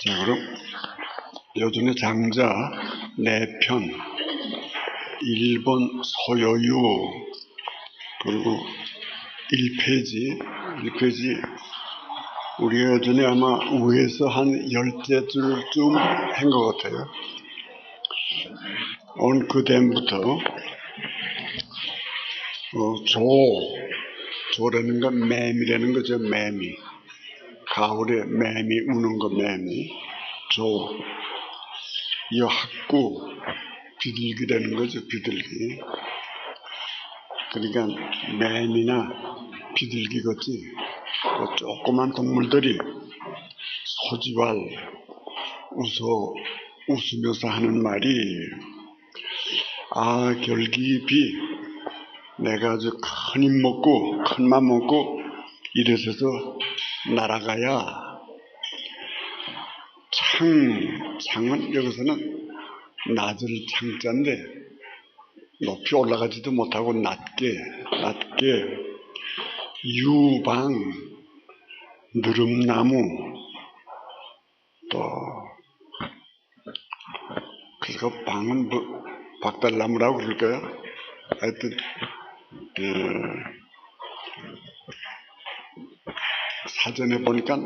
자, 그럼 요즘에 장자 4편, 1번 소요유, 그리고 1페이지, 우리가 예전에 아마 위에서 한 10제쯤 한 것 같아요. 오늘 그 다음부터 조라는 건 매미라는 거죠. 매미. 가을에 매미 우는 거 매미. 이 학구 비둘기라는 거죠. 비둘기. 그러니까 매미나 비둘기 같이 그 조그만 동물들이 소지왈 웃으면서 하는 말이, 결기비 내가 아주 큰 맘 먹고 이래서 날아가야 창은 여기서는 낮을 창자인데 높이 올라가지도 못하고 낮게 유방 느릅나무 또 그래서 방은 박달나무라고 그럴까요? 하여튼 사전에 보니까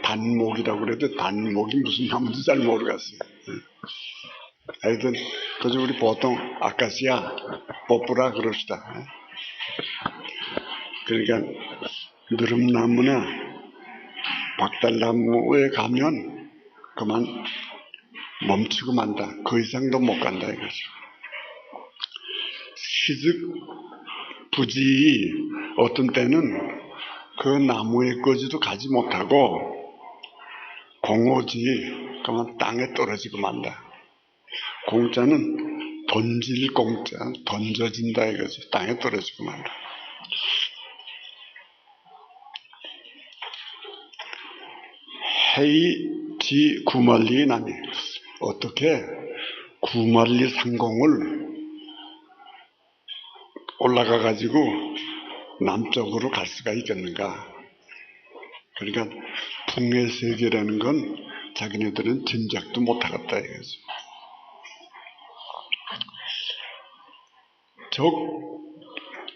단목이라고 그래도 단목이 무슨 나무인지 잘 모르겠어요. 하여튼 그저 우리 보통 아카시아 뽀뿌라 그럽시다. 그러니까 느릅나무나 박달나무에 가면 그만 멈추고 만다. 그 이상도 못 간다 이거죠. 시즉 부지 어떤 때는 그 나무에 거지도 가지 못하고 공오지 그만 땅에 떨어지고 만다. 공자는 던질 공자, 던져진다 이거죠. 땅에 떨어지고 만다. 헤이지 구만리 남이, 어떻게 구만리 상공을 올라가 가지고 남쪽으로 갈 수가 있겠는가. 그러니까 풍의 세계라는 건 자기네들은 짐작도 못하겠다 이거죠.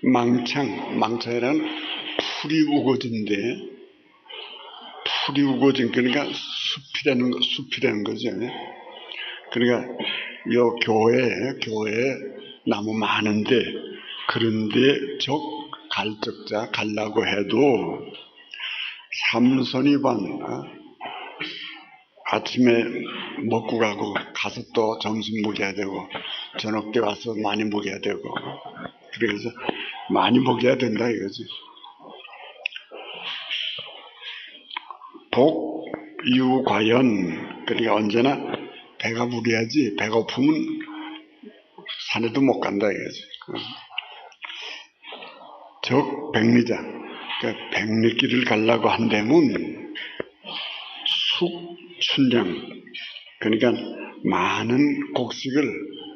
망창이라는 풀이 우거진 그러니까 숲이라는 거죠. 그러니까 요 교회 나무 많은데, 그런데 갈적자 갈라고 해도 삼선이반 아침에 먹고 가서 또 점심 먹여야 되고 저녁 때 와서 많이 먹여야 되고, 그래서 많이 먹여야 된다 이거지. 복유과연, 그러니까 언제나 배가 부려야지, 배고프면 산에도 못 간다 이거지. 백리자, 그러니까 백리길을 가려고 한다면 숙춘량, 그러니까 많은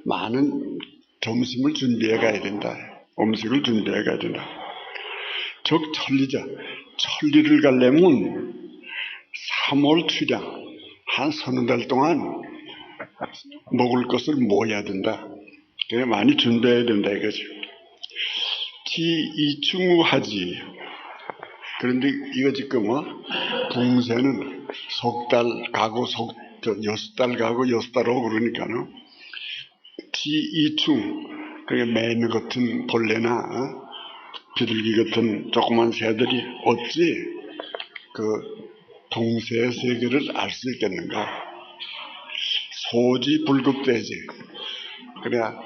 많은 점심을 준비해 가야 된다. 음식을 준비해 가야 된다. 천리자, 천리를 가려면 3월 출량, 한 서너 달 동안 먹을 것을 모아야 된다. 그래 많이 준비해야 된다 이거죠. 이충우하지. 그런데 이거 지금 붕세는 석 달 가고 6달 가고 6달 오고 그러니까는 이충, 그러니까 매미 같은 벌레나 비둘기 같은 조그만 새들이 어찌 그 동세의 세계를 알 수 있겠는가. 소지 불급대지. 그래야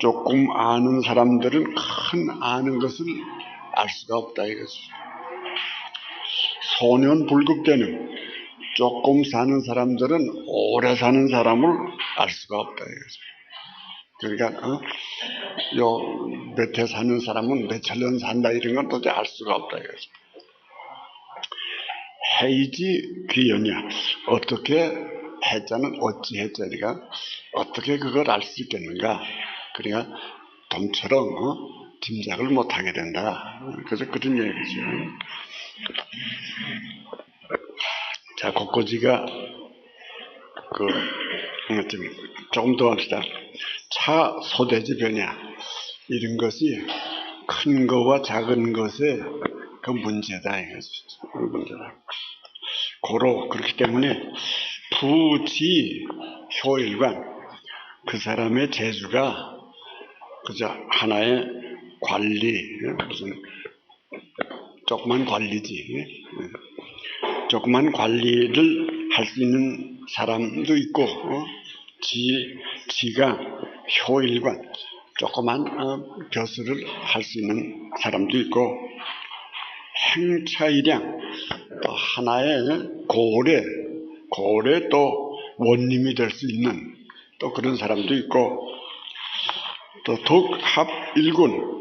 조금 아는 사람들은 큰 아는 것을 알 수가 없다 이거지. 소년 불급대는 조금 사는 사람들은 오래 사는 사람을 알 수가 없다 이거지. 그러니까 몇 해 사는 사람은 몇천 년 산다 이런 건 도저히 알 수가 없다 이거지. 해이지 귀연이야. 어떻게 해자는 어찌 해자리가 어떻게 그걸 알 수 있겠는가. 그러니까 돔처럼 짐작을 못하게 된다. 그래서 그런 얘기죠. 자, kokko지가 조금 더 합시다. 차 소대지 변이야. 이런 것이 큰 거와 작은 것의 그 문제다. 이거죠. 문제다. 그렇기 때문에 부지 효일관, 그 사람의 재주가 그저 하나의 관리, 무슨 조그만 관리지. 조그만 관리를 할 수 있는 사람도 있고, 지가 효일관, 조그만 벼슬을 할 수 있는 사람도 있고, 행차일양, 또 하나의 고래 또 원님이 될 수 있는 또 그런 사람도 있고, 또 독합일군,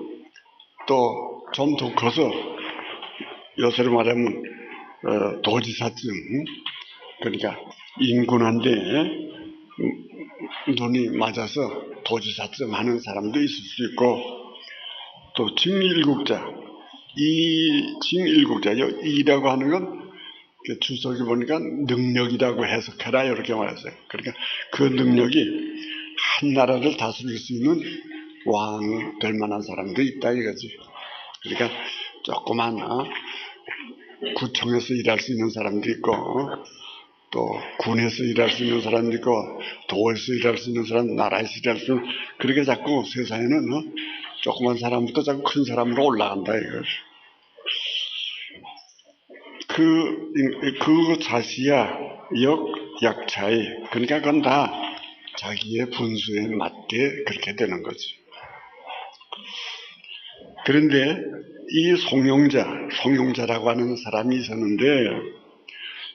또 좀 더 커서 요새로 말하면 도지사증, 그러니까 인군한테 눈이 맞아서 도지사증 하는 사람도 있을 수 있고, 또 징일국자, 이 징일국자요, 이라고 하는 건 주석이 보니까 능력이라고 해석해라 이렇게 말했어요. 그러니까 그 능력이 한 나라를 다스릴 수 있는 왕 될 만한 사람도 있다 이거지. 그러니까 조그만 구청에서 일할 수 있는 사람도 있고, 또 군에서 일할 수 있는 사람도 있고, 도에서 일할 수 있는 사람, 나라에서 일할 수 있는, 그렇게 자꾸 세상에는 조그만 사람부터 자꾸 큰 사람으로 올라간다 이거지. 그 자시야 역약차이, 그러니까 그건 다 자기의 분수에 맞게 그렇게 되는 거지. 그런데 이 송용자라고 하는 사람이 있었는데,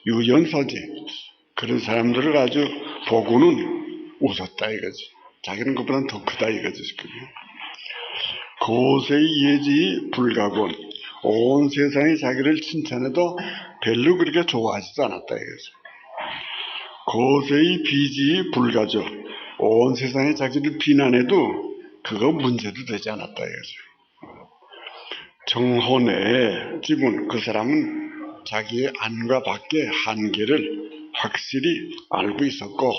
유연서지, 그런 사람들을 아주 보고는 웃었다 이거지. 자기는 그보다는 더 크다 이거지. 고세의 예지 불가곤, 온 세상이 자기를 칭찬해도 별로 그렇게 좋아하지도 않았다 이거지. 고세의 비지 불가죠, 온 세상이 자기를 비난해도 그거 문제도 되지 않았다 이거지. 정혼의 지분, 그 사람은 자기의 안과 밖의 한계를 확실히 알고 있었고,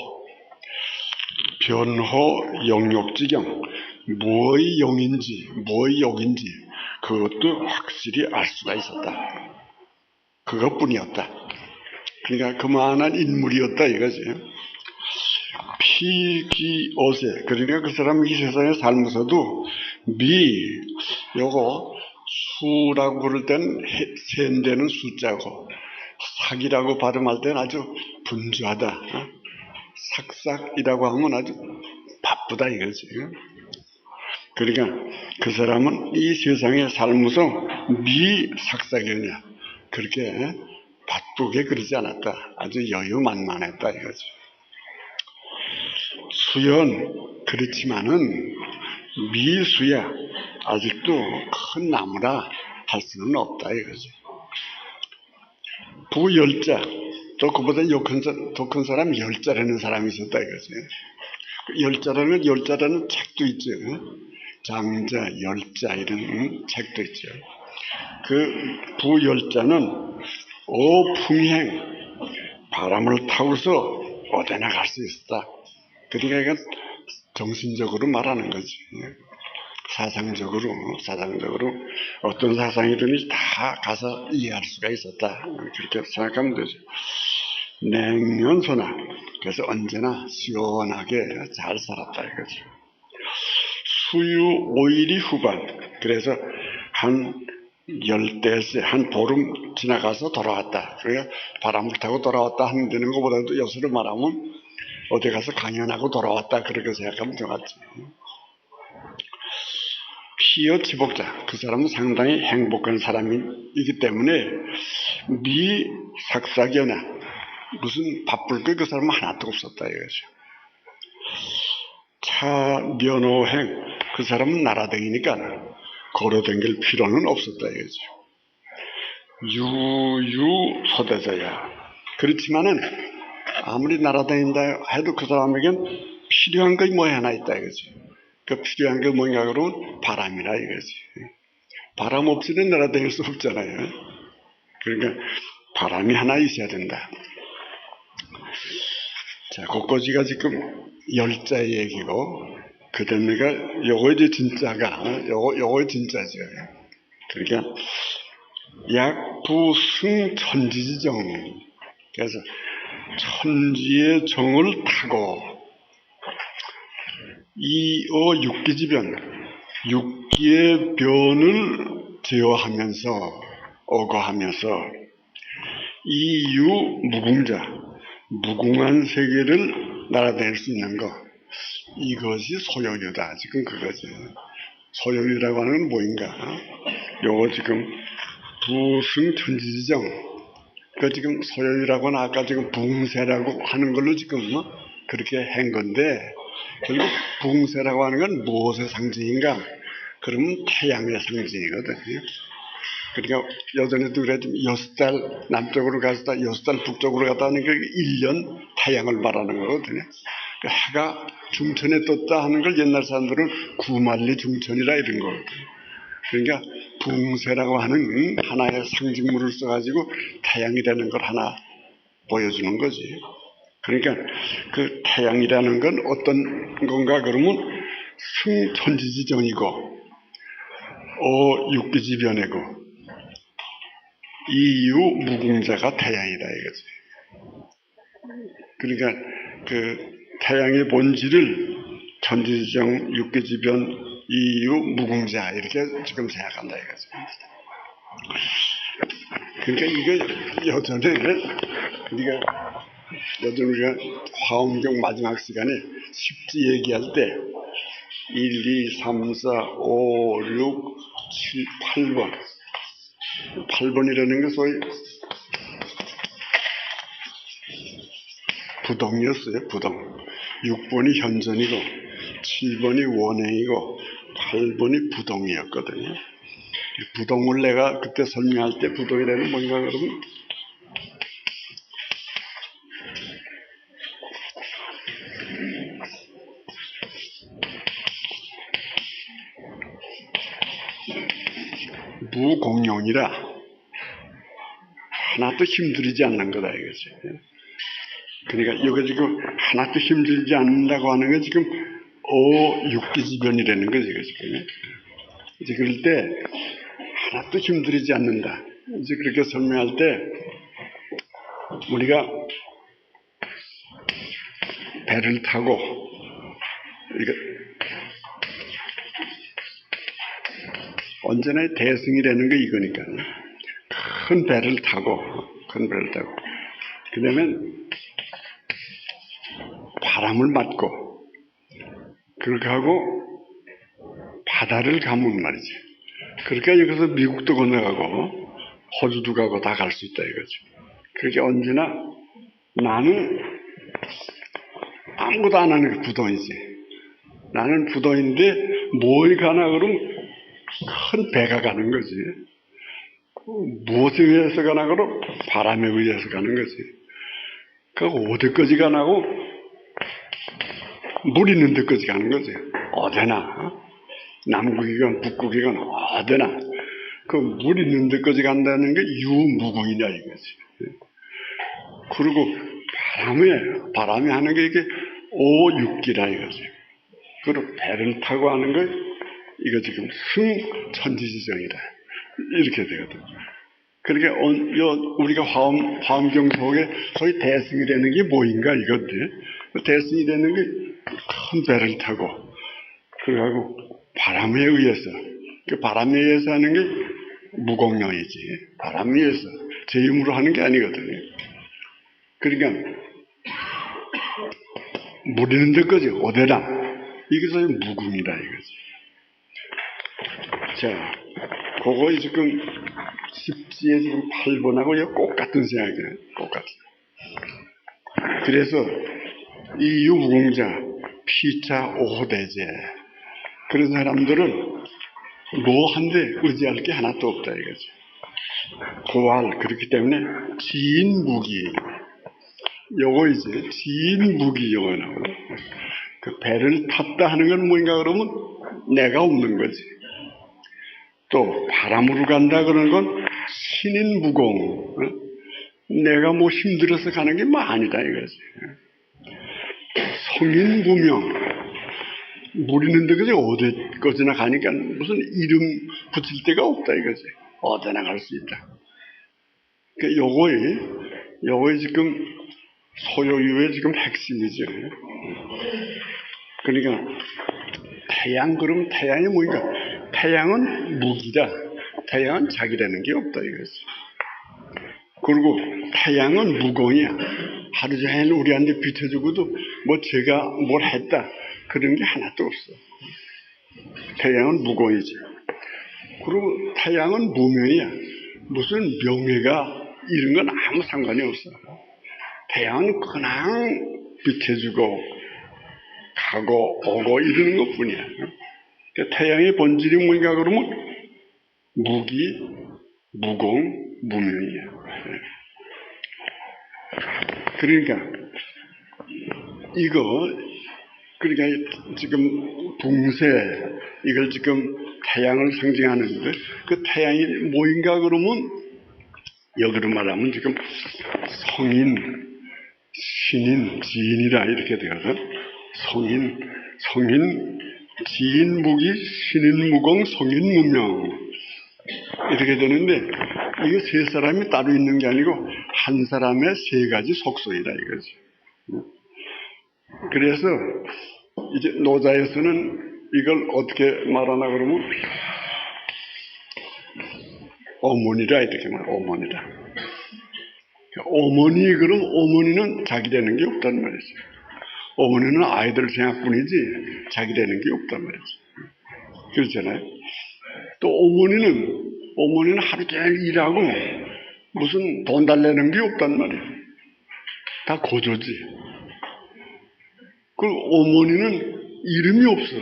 변호 영욕지경, 무엇이 영인지 무엇이 욕인지 그것도 확실히 알 수가 있었다. 그것뿐이었다. 그러니까 그만한 인물이었다 이거지. 피기오세, 그러니까 그 사람은 이 세상에 살면서도 요거 수라고 부를 때는 센데는 숫자고, 삭이라고 발음할 때는 아주 분주하다. 삭삭이라고 하면 아주 바쁘다 이거지. 그러니까 그 사람은 이 세상에 살면서 삭삭이냐 그렇게 바쁘게 그러지 않았다. 아주 여유만만했다 이거지. 수연, 그렇지만은 미수야, 아직도 큰 나무라 할 수는 없다 이거지. 부열자, 또 그보다 더 큰 사람 열자라는 사람이 있었다 이거지. 열자라는 책도 있죠. 장자, 열자 이런 책도 있죠. 그 부열자는 오풍행, 바람을 타고서 어디나 갈 수 있었다. 그러니까 이건 정신적으로 말하는 거지. 사상적으로 어떤 사상이든지 다 가서 이해할 수가 있었다. 그렇게 생각하면 되죠. 냉연소나, 그래서 언제나 시원하게 잘 살았다 이거죠. 수유 오일이 후반, 그래서 한 열대세, 한 보름 지나가서 돌아왔다. 그러니까 바람을 타고 돌아왔다 하는 데는 것보다도 여수로 말하면 어디 가서 강연하고 돌아왔다 그렇게 생각하면 좋겠지. 피어 치복자, 그 사람은 상당히 행복한 사람이기 때문에 삭삭이나 무슨 바쁠 게 그 사람은 하나도 없었다 이거죠. 차면호행, 그 사람은 날아다니니까 걸어다닐 필요는 없었다 이거죠. 유유소대자야, 그렇지만은 아무리 날아다닌다 해도 그 사람에겐 필요한 게 뭐 하나 있다 이거죠. 그 필요한 게 뭐냐 그러면 바람이라 이거지. 바람 없이는 날아다닐 수 없잖아요. 그러니까 바람이 하나 있어야 된다. 자, 그거지가 지금 열자 얘기고, 그 다음에가 요거 이제 진짜가, 요거 진짜죠. 그러니까 약부승천지지정. 그래서 천지의 정을 타고 이어 육기지변, 육기의 변을 제어하면서 어거하면서 이유 무궁자, 무궁한 세계를 날아다닐 수 있는 것, 이것이 소요유다. 지금 그거지. 소요유라고 하는 건 뭐인가? 요거 지금 부승천지지정. 그 지금 소요유라고는 아까 지금 붕세라고 하는 걸로 지금 그렇게 한 건데, 결국 붕세라고 하는 건 무엇의 상징인가? 그러면 태양의 상징이거든요. 그러니까 여전히도 그래, 6달 남쪽으로 갔다 6달 북쪽으로 갔다 하는 게 1년 태양을 말하는 거거든요. 해가 중천에 떴다 하는 걸 옛날 사람들은 구만리 중천이라 이런 거거든요. 그러니까 붕세라고 하는 하나의 상징물을 써가지고 태양이라는 걸 하나 보여주는 거지. 그러니까 그 태양이라는 건 어떤 건가 그러면 승천지지정이고 육기지변이고 이유 무궁자가 태양이다 이거지. 그러니까 그 태양의 본질을 천지지정, 육기지변, 이유 무궁자 이렇게 지금 생각한다 이거지. 그러니까 이거 여전히 우리가 화엄경 마지막 시간에 십지 얘기할 때 1, 2, 3, 4, 5, 6, 7, 8번 8번이라는 게 소위 부동이었어요. 부동. 6번이 현전이고 7번이 원행이고 8번이 부동이었거든요. 부동을 내가 그때 설명할 때 부동이라는 뭔가 그러면 무공용이라 하나도 힘들이지 않는 거다 이거지. 그러니까 이거 지금 하나도 힘들지 않는다고 하는 건 지금 육기지변이라는 거지 지금. 이제 그럴 때 하나도 힘들이지 않는다. 이제 그렇게 설명할 때 우리가 배를 타고 이거 언제나 대승이라는 게 이거니까 큰 배를 타고 그다음에 바람을 맞고 그렇게 하고 바다를 가면 말이지. 그러니까 여기서 미국도 건너가고 호주도 가고 다 갈 수 있다 이거지. 그렇게 언제나 나는 아무것도 안 하는 게 부동이지. 나는 부동인데 뭘 가나 그러면 큰 배가 가는 거지. 무엇에 의해서 가나 그러면 바람에 의해서 가는 거지. 그 어디까지 가나고 물 있는 데까지 가는 거지. 어디나 남극이건 북극이건 어디나 그 물 있는 데까지 간다는 게 유무궁이냐 이거지. 그리고 바람이 하는 게 이게 오육기라 이거지. 그리고 배를 타고 하는 거 이거 지금 승천지지정이다 이렇게 되거든. 그러니까 우리가 화엄경 속에 소위 대승이 되는 게 뭐인가 이건데 대승이 되는 게 큰 배를 타고 그래가지고 바람에 의해서 그 바람에 의해서 하는 게 무공용이지. 바람에 의해서 제 힘으로 하는 게 아니거든요. 그러니까 물 있는 데까지 어디나 이게 소위 무궁이다 이거지. 자, 그거 지금 십지에 지금 8번하고 꼭 같은 생각이에요. 똑같아. 그래서 이 유무궁자 피자 오호대제 그런 사람들은 뭐 한데 의지할 게 하나도 없다 이거지. 고할 그렇기 때문에 지인무기 요거 이제 지인무기 요거 나오고 그 배를 탔다 하는 건 뭔가 그러면 내가 없는 거지. 또 바람으로 간다 그러는 건 신인무공 내가 뭐 힘들어서 가는 게 뭐 아니다 이거지. 성인 무명. 물 있는데 그저 어디까지나 가니까 무슨 이름 붙일 데가 없다 이거지. 어디나 갈 수 있다. 그러니까 요거에 지금 소요유의 지금 핵심이죠. 그러니까 그럼 태양이 뭐니까? 태양은 무기다. 태양은 자기라는 게 없다 이거지. 그리고 태양은 무공이야. 하루 종일 우리한테 비춰주고도 뭐 제가 뭘 했다 그런 게 하나도 없어. 태양은 무공이지. 그리고 태양은 무명이야. 무슨 명예가 이런 건 아무 상관이 없어. 태양은 그냥 비춰주고 가고 오고 이러는 것 뿐이야. 그러니까 태양의 본질이 뭔가 그러면 무기, 무공, 무명이야. 그러니까 그러니까 지금 붕세 이걸 지금 태양을 상징하는데 그 태양이 뭐인가 그러면 여기로 말하면 지금 성인, 신인, 지인이라 이렇게 되거든. 성인, 지인, 무기, 신인, 무공, 성인, 무명 이렇게 되는데 이게 세 사람이 따로 있는 게 아니고 한 사람의 세 가지 속성이다 이거지. 그래서 이제 노자에서는 이걸 어떻게 말하나 그러면 어머니라 이렇게 말해. 어머니라. 그럼 어머니는 자기 되는 게 없단 말이지. 어머니는 아이들 생각뿐이지 자기 되는 게 없단 말이지. 그렇잖아요. 또 어머니는 하루 종일 일하고 무슨 돈 달라는 게 없단 말이에요. 다 고조지. 그 어머니는 이름이 없어.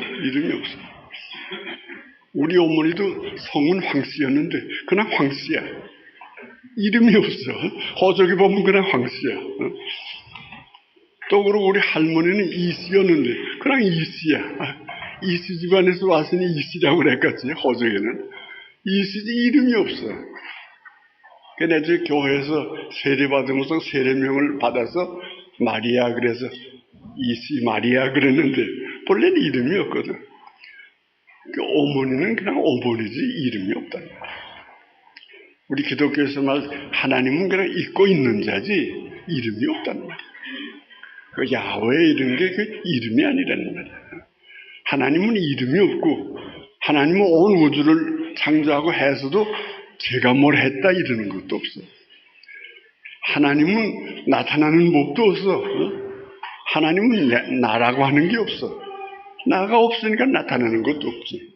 우리 어머니도 성은 황씨였는데 그냥 황씨야. 이름이 없어. 호적에 보면 그냥 황씨야. 또 그러고 우리 할머니는 이씨였는데 그냥 이씨야. 이씨 집안에서 왔으니 이씨라고 그랬겠지. 호적에는 이씨지 이름이 없어. 그래서 내 교회에서 세례 받으면서 세례명을 받아서 마리아 그래서 이씨 마리아 그랬는데 본래는 이름이 없거든. 그 어머니는 그냥 어머니지 이름이 없다. 우리 기독교에서 말 하나님은 그냥 있고 있는 자지 이름이 없다는 말이야. 그 야훼 이런 게 그 이름이 아니라는 말이야. 하나님은 이름이 없고 하나님은 온 우주를 창조하고 해서도 제가 뭘 했다 이러는 것도 없어. 하나님은 나타나는 법도 없어. 하나님은 나라고 하는 게 없어. 나가 없으니까 나타나는 것도 없지.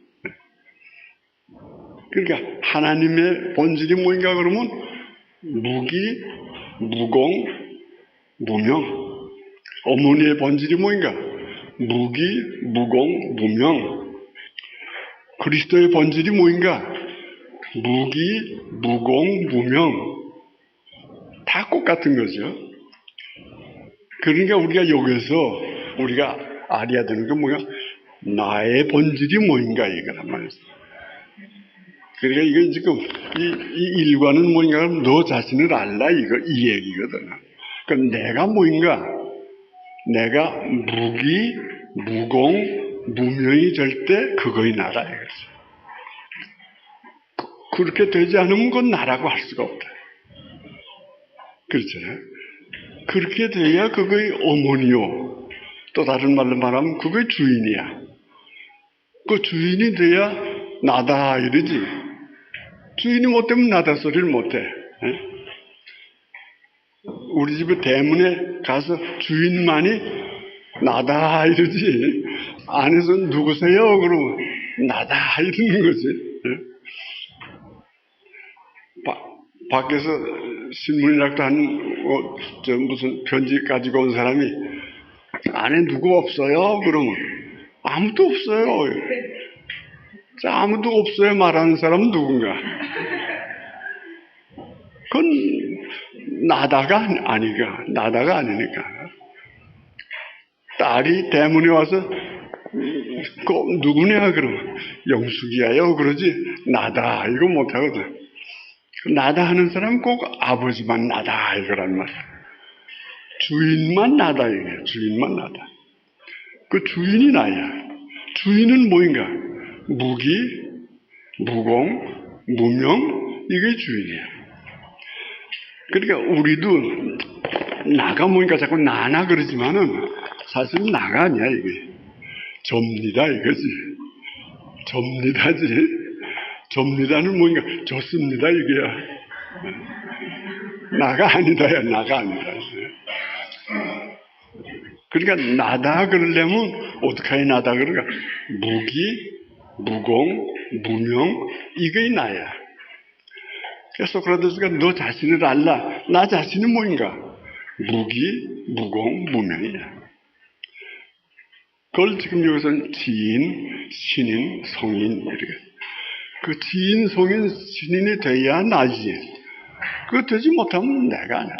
그러니까 하나님의 본질이 뭔가 그러면 무기, 무공, 무명. 어머니의 본질이 뭔가 무기, 무공, 무명. 그리스도의 본질이 뭔가 무기, 무공, 무명. 다 똑같은 거죠. 그러니까 우리가 여기서 우리가 알아야 되는 게 뭐야? 나의 본질이 뭐인가 이거란 말이지. 그러니까 이건 지금 이 일과는 뭐인가 하면 너 자신을 알라 이 얘기거든. 그러니까 내가 뭐인가? 내가 무기, 무공, 무명이 될 때 그거이 나라 이거지. 그렇게 되지 않으면 그건 나라고 할 수가 없다. 그렇잖아요. 그렇게 돼야 그거의 어머니요. 또 다른 말로 말하면 그거의 주인이야. 그 주인이 돼야 나다 이러지. 주인이 못 되면 나다 소리를 못해. 우리 집에 대문에 가서 주인만이 나다 이러지. 안에서 누구세요? 그러면 나다 이러는 거지. 밖에서 신문이라도 무슨 편지 가지고 온 사람이 안에 누구 없어요? 그러면 아무도 없어요. 자, 아무도 없어요 말하는 사람은 누군가? 그건 나다가 아니니까. 딸이 대문에 와서 누구냐 그러면 영숙이야요 그러지 나다 이거 못하거든. 나다 하는 사람은 꼭 아버지만 나다 이거란 말이야. 주인만 나다 이게. 주인만 나다. 그 주인이 나야. 주인은 뭐인가? 무기, 무공, 무명, 이게 주인이야. 그러니까 우리도 나가 뭐니까 자꾸 나나 그러지만은 사실 나가 아니야 이게. 접니다 이거지. 접니다지. 접니다는 뭐인가? 좋습니다 이게야. 나가 아니다야. 나가 아니다. 그러니까 나다 그러려면 어떻게 해야 나다 그러니까 무기, 무공, 무명 이게 나야. 그래서 소크라테스가 너 자신을 알라. 나 자신은 뭐인가? 무기, 무공, 무명이야. 그걸 지금 여기서는 지인, 신인, 성인 이렇게. 그 지인, 성인, 신인이 돼야 나지. 그거 되지 못하면 내가 아니라.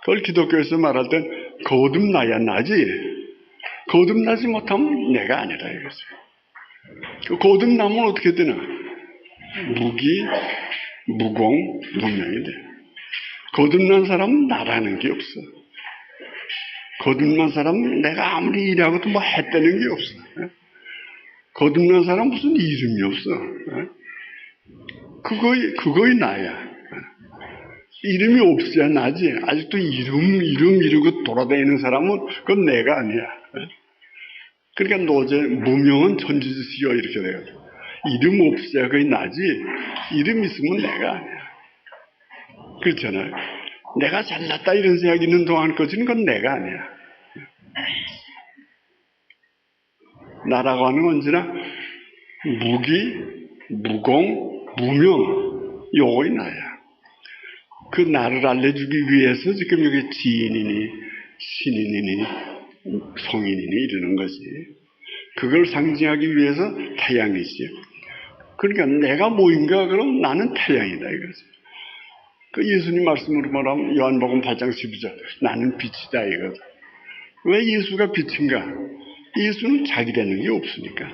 그걸 기독교에서 말할 땐 거듭나야 나지. 거듭나지 못하면 내가 아니라 이거지. 그 거듭나면 어떻게 되나? 무기, 무공, 무명이 돼. 거듭난 사람은 나라는 게 없어. 거듭난 사람은 내가 아무리 일하고도 뭐 했다는 게 없어. 거듭난 사람은 무슨 이름이 없어. 그거이 나야. 이름이 없어야 나지. 아직도 이름 이루고 돌아다니는 사람은 그건 내가 아니야. 그러니까 노제 무명은 천지지시여 이렇게 돼가지고 이름 없어야 그게 나지. 이름 있으면 내가 아니야. 그렇잖아요. 내가 잘났다 이런 생각이 있는 동안 꺼지는 건 내가 아니야. 나라고 하는 건 언제나 무기, 무공, 무명 요거이 나야. 그 나를 알려주기 위해서 지금 여기 지인이니 신인이니 성인이니 이러는 거지. 그걸 상징하기 위해서 태양이지. 그러니까 내가 뭐인가 그럼 나는 태양이다 이거지. 그 예수님 말씀으로 말하면 요한복음 8장 12절 나는 빛이다 이거지. 왜 예수가 빛인가? 예수는 자기라는 게 없으니까.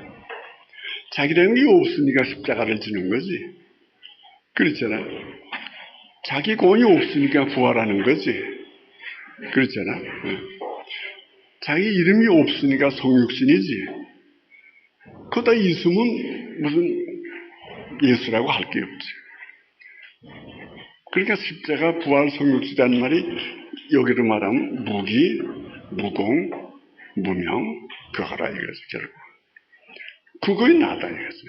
자기라는 게 없으니까 십자가를 지는 거지. 그렇잖아. 자기 공이 없으니까 부활하는 거지. 그렇잖아. 자기 이름이 없으니까 성육신이지. 그러다 있으면 무슨 예수라고 할 게 없지. 그러니까 십자가 부활 성육신이라는 말이 여기로 말하면 무기, 무공, 무명, 그거라 이거지 결국. 그거이 나다 이거지.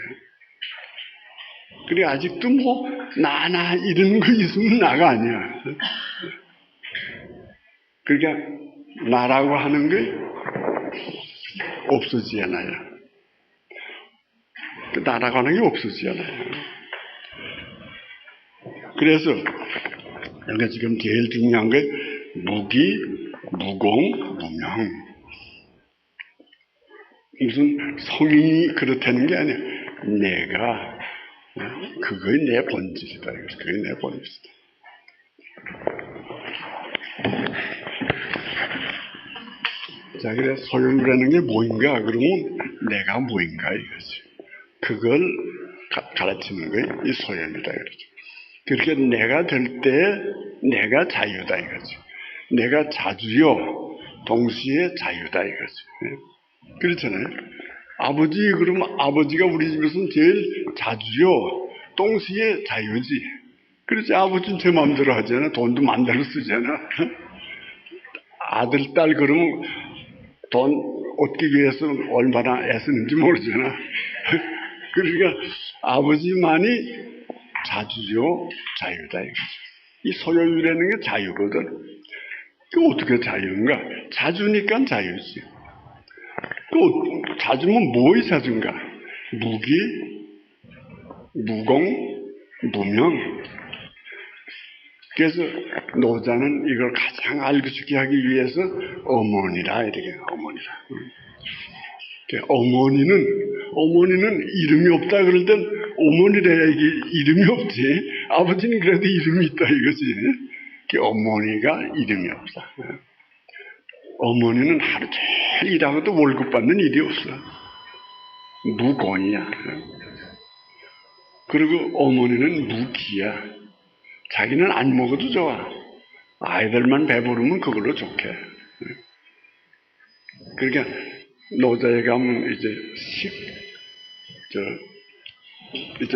그래 아직도 뭐 나나 이런 거 있으면 나가 아니야. 그러니까 나라고 하는 게 없어지잖아요. 그 나라고 하는 게 없어지잖아요. 그래서 여기가 지금 제일 중요한 게 무기, 무공, 무명. 무슨 성인이 그렇다는 게 아니야. 내가 그거이 내 본질이다. 그게 내 본질이다. 자, 그래 소유라는 게 뭐인가? 그러면 내가 뭐인가 이거지. 그걸 가르치는 게 이 소유이다 이거지. 그렇게 내가 될 때 내가 자유다 이거지. 내가 자주요 동시에 자유다 이거지. 그렇잖아요. 아버지 그러면 아버지가 우리 집에서는 제일 자주요 동시에 자유지. 그렇지. 아버지는 제 마음대로 하잖아. 돈도 마음대로 쓰잖아. 아들 딸 그러면 돈 얻기 위해서 얼마나 애쓰는지 모르잖아. 그러니까 아버지만이 자주요 자유다 이거지. 이 소유라는 게 자유거든. 그 어떻게 자유인가? 자주니까 자유지. 그 자주면 뭐의 자주인가? 무기, 무공, 무명. 그래서 노자는 이걸 가장 알고 싶게 하기 위해서 어머니라 이렇게 어머니라. 어머니는 이름이 없다 그럴 땐 어머니래야 이게 이름이 없지. 아버지는 그래도 이름이 있다 이거지. 어머니가 이름이 없다. 어머니는 하루 종일 일하고도 월급 받는 일이 없어. 무공이야. 그리고 어머니는 무기야. 자기는 안 먹어도 좋아. 아이들만 배부르면 그걸로 좋게. 그러니까 노자에 가면 이제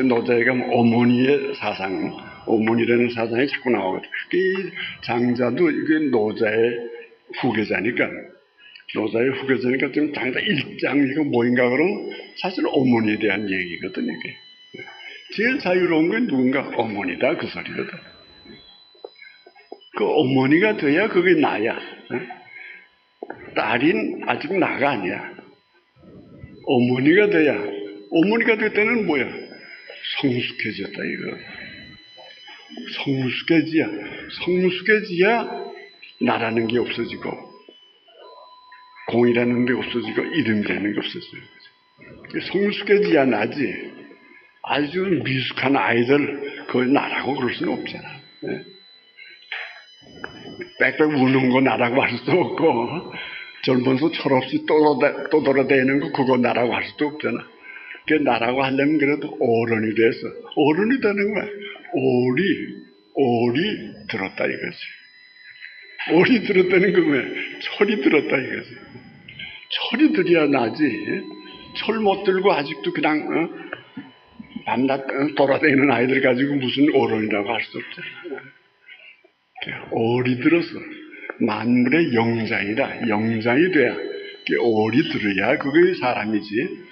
노자에 가면 어머니의 사상, 어머니라는 사상이 자꾸 나오거든. 이 장자도 이게 노자의 후계자니까 지금 장자 일장 이거 뭐인가 그러면 사실 어머니에 대한 얘기거든 이게. 제일 자유로운 건 누군가 어머니다 그 소리거든. 그 어머니가 돼야 그게 나야. 딸인 아직 나가 아니야. 어머니가 돼야. 어머니가 될 때는 뭐야? 성숙해졌다 이거. 성숙해지야 나라는 게 없어지고 공이라는 게 없어지고 이름이라는 게 없어져요. 성숙해지야 나지. 아주 미숙한 아이들 그걸 나라고 그럴 수는 없잖아. 빽빽 우는 거 나라고 할 수도 없고 젊어서 철없이 또 돌아다니는 거 그거 나라고 할 수도 없잖아. 그 나라고 하려면 그래도 어른이 돼서 어른이 되는 거야. 올이 들었다 이거지. 올이 들었다는 거 뭐야? 철이 들었다 이거지. 철이 들어야 나지. 철 못 들고 아직도 그냥 밤낮 돌아다니는 아이들 가지고 무슨 어른이라고 할 수 없잖아. 올이 들어서 만물의 영장이 돼야 올이 들어야 그게 사람이지.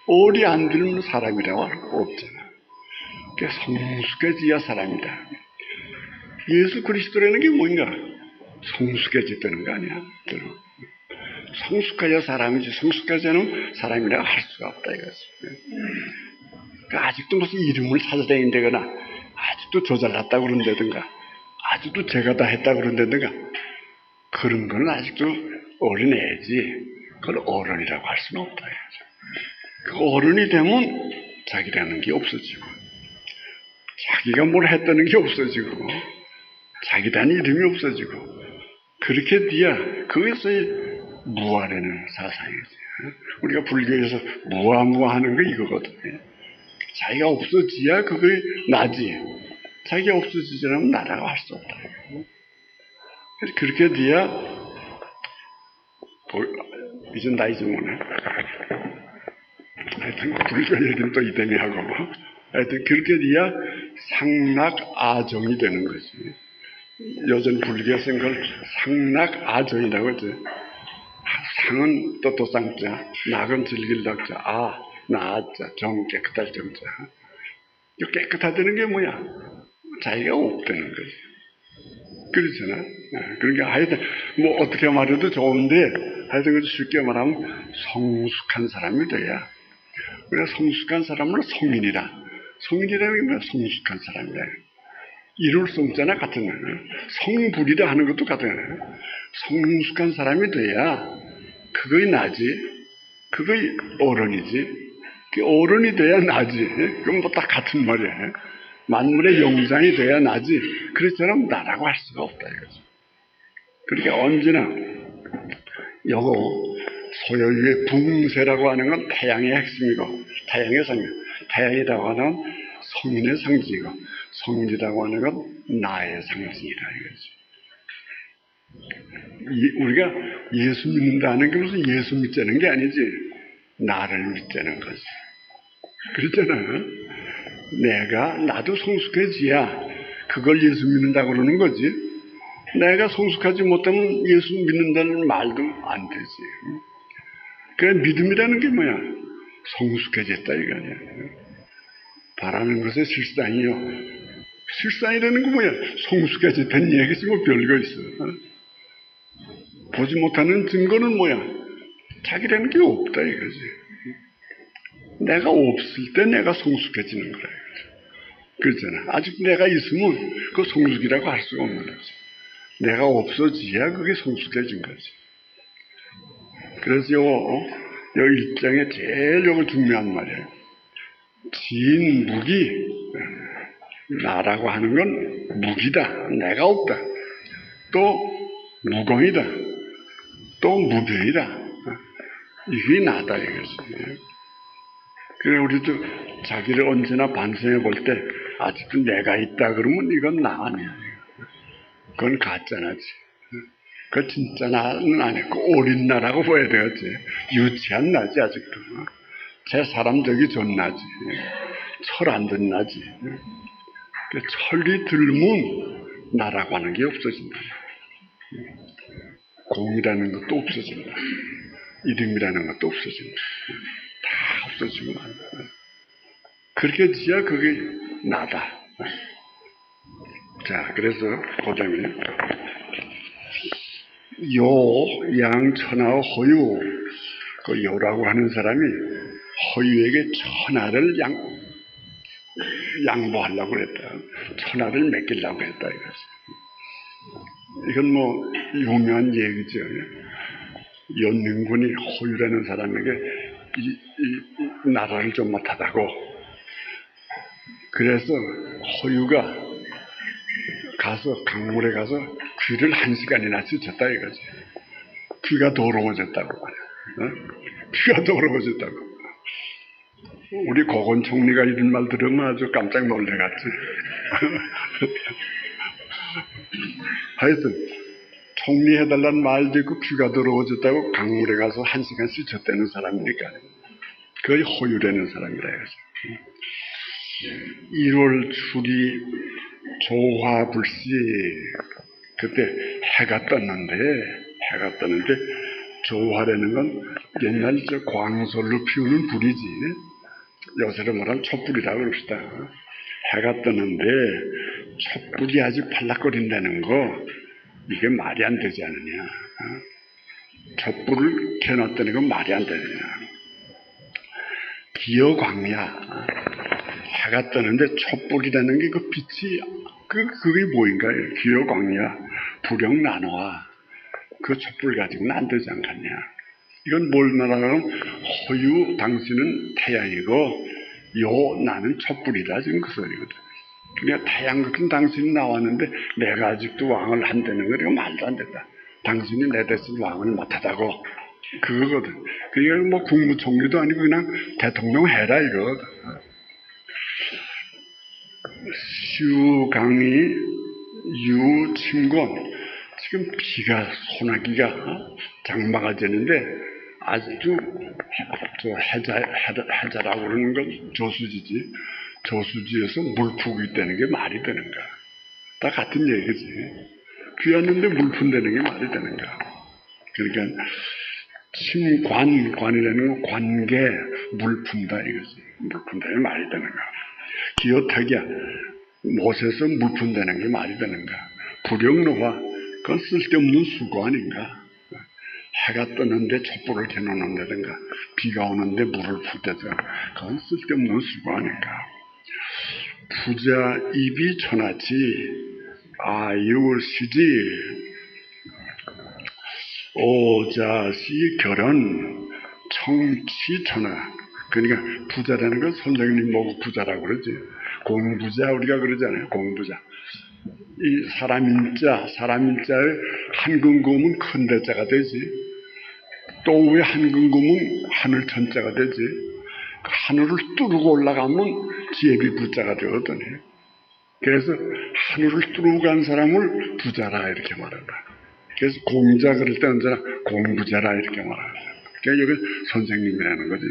올이 안 들면 사람이라고 할 수 없잖아. 성숙해져야 사람이다. 예수 그리스도라는 게 뭔가? 성숙해졌다는 거 아니야. 성숙해야 사람이지 성숙하지 않으면 사람이라고 할 수가 없다 이거지. 아직도 무슨 이름을 찾아다닌다거나 아직도 저 잘났다고 그런다든가 아직도 제가 다 했다고 그런다든가 그런 거는 아직도 어린애지. 그걸 어른이라고 할 수는 없다 이거지. 그 어른이 되면 자기라는 게 없어지고 자기가 뭘 했다는 게 없어지고 자기라는 이름이 없어지고 그렇게 돼야 그것이 무아라는 사상이지. 우리가 불교에서 무아하는 거 이거거든요. 자기가 없어지야 그게 나지. 자기가 없어지지 않으면 나라고 할 수 없다. 그렇게 돼야 이제 나이 좀 오네. 하여튼 불교 얘기는 또 이때문에 하고 하여튼 그렇게 돼야 상락아정이 되는 거지. 요즘 불교에서는 그걸 상락아정이라고 하지. 상은 또 도상자, 낙은 즐길 낙자, 나자, 정 깨끗할 정자. 깨끗하다는 게 뭐야? 자기가 없다는 거지. 그렇잖아. 그러니까 하여튼 뭐 어떻게 말해도 좋은데 하여튼 쉽게 말하면 성숙한 사람이 돼야. 우리가 성숙한 사람을 성인이라는 게 뭐야? 성숙한 사람이라. 이룰 성자나 같은 거야. 성불이라 하는 것도 같은 거야. 성숙한 사람이 돼야 그거이 나지. 그거이 어른이지. 그 어른이 돼야 나지. 그건 뭐 다 같은 말이야. 만물의 영장이 돼야 나지. 그렇처럼 나라고 할 수가 없다 이거죠. 그러니까 언제나 요거 소요유의 붕세라고 하는 건 태양의 핵심이고 태양의 상징. 태양이라고 하는 성인의 상징이고 성인이라고 하는 건 나의 상징이라 이거지. 우리가 예수 믿는다는 게 무슨 예수 믿자는 게 아니지. 나를 믿자는 거지. 그렇잖아. 나도 성숙해지야 그걸 예수 믿는다고 그러는 거지. 내가 성숙하지 못하면 예수 믿는다는 말도 안 되지. 그래 믿음이라는 게 뭐야? 성숙해졌다 이거 아니야. 바라는 것의 실상이요. 실상이라는 게 뭐야? 성숙해졌다는 얘기지 뭐 별거 있어. 보지 못하는 증거는 뭐야? 자기라는 게 없다 이거지. 내가 없을 때 내가 성숙해지는 거야. 그렇잖아. 아직 내가 있으면 그 성숙이라고 할 수가 없는 거지. 내가 없어지야 그게 성숙해진 거지. 그래서 요 일장에 제일 요거 중요한 말이에요. 진무기. 나라고 하는 건 무기다. 내가 없다. 또 무공이다. 또 무병이다. 이게 나다 이거지. 그래 우리도 자기를 언제나 반성해 볼 때 아직도 내가 있다 그러면 이건 나 아니야. 그건 가짜나지. 그 진짜 나는 아니고 오린 나라고 보여야 되겠지. 유치한 나지 아직도. 제 사람적이 존나지. 철 안 든 나지. 철이 들면 나라고 하는 게 없어진다. 공이라는 것도 없어진다. 이름이라는 것도 없어진다. 다 없어지고 만다. 그렇게 지야 그게 나다. 자, 그래서 그 다음에 요, 양, 천하와 허유. 그 요라고 하는 사람이 허유에게 천하를 양보하려고 그랬다. 천하를 맡기려고 했다 이거지. 이건 뭐 유명한 얘기죠. 연민군이 허유라는 사람에게 이 나라를 좀 맡아다고. 그래서 허유가 가서 강물에 가서 귀를 1시간이나 씻었다 이거지. 귀가 더러워졌다고 말이야. 귀가 더러워졌다고. 우리 고건 총리가 이런 말 들으면 아주 깜짝 놀래갔지. 하여튼 총리 해달라는 말 듣고 귀가 더러워졌다고 강물에 가서 1시간 씻었다는 사람이니까 그게 허유라는 사람이라 해서 1월 추리 조화불시 그때 해가 떴는데 조화라는 건 옛날 저 광설로 피우는 불이지. 요새로 말하면 촛불이라고 그럽시다. 해가 뜨는데 촛불이 아직 팔락거린다는 거 이게 말이 안 되지 않느냐. 촛불을 켜놨다는 건 말이 안 되느냐. 기어광야. 해가 뜨는데 촛불이라는 게 그 빛이 그게 뭐인가요? 기어광야. 불영난화. 그 촛불 가지고는 안 되지 않겠냐. 이건 뭘 말하면 허유 당신은 태양이고 요 나는 촛불이다 지금 그 소리거든. 그러니까 태양 같은 당신이 나왔는데 내가 아직도 왕을 한다는 거 이거 말도 안 된다. 당신이 내 대신 왕을 못하다고 그거거든. 그러니까 뭐 국무총리도 아니고 그냥 대통령 해라 이거거든. 슈강이 유침권 지금 비가 소나기가 장마가 되는데 아주 해자라고 그러는 건 저수지지. 저수지에서 물 푸고 있다는 게 말이 되는가. 다 같은 얘기지. 비 왔는데 물 푼다는 게 말이 되는가. 그러니까 관이라는 건 관계 물 푼다 이거지. 물 푼다는 게 말이 되는가. 기어타기야. 못에서 물 푼다는 게 말이 되는가. 불영노화 그건 쓸데없는 수고 아닌가. 해가 뜨는데 촛불을 켜놓는다든가 비가 오는데 물을 풀다든가 그건 쓸데없는 수고 아닌가. 부자 입이 천하지 아유시지 오자시 결혼 청치천하. 그러니까 부자라는 건 선생님 보고 부자라고 그러지. 공부자 우리가 그러잖아요. 공부자. 이 사람인자에 한근금은 큰 대자가 되지. 또 왜 한근금은 하늘 천자가 되지. 하늘을 뚫고 올라가면 지혜비 부자가 되거든. 그래서 하늘을 뚫고 간 사람을 부자라 이렇게 말한다. 그래서 공자 그럴 때 언제나 공부자라 이렇게 말한다. 그러니까 여기 선생님이라는 거지.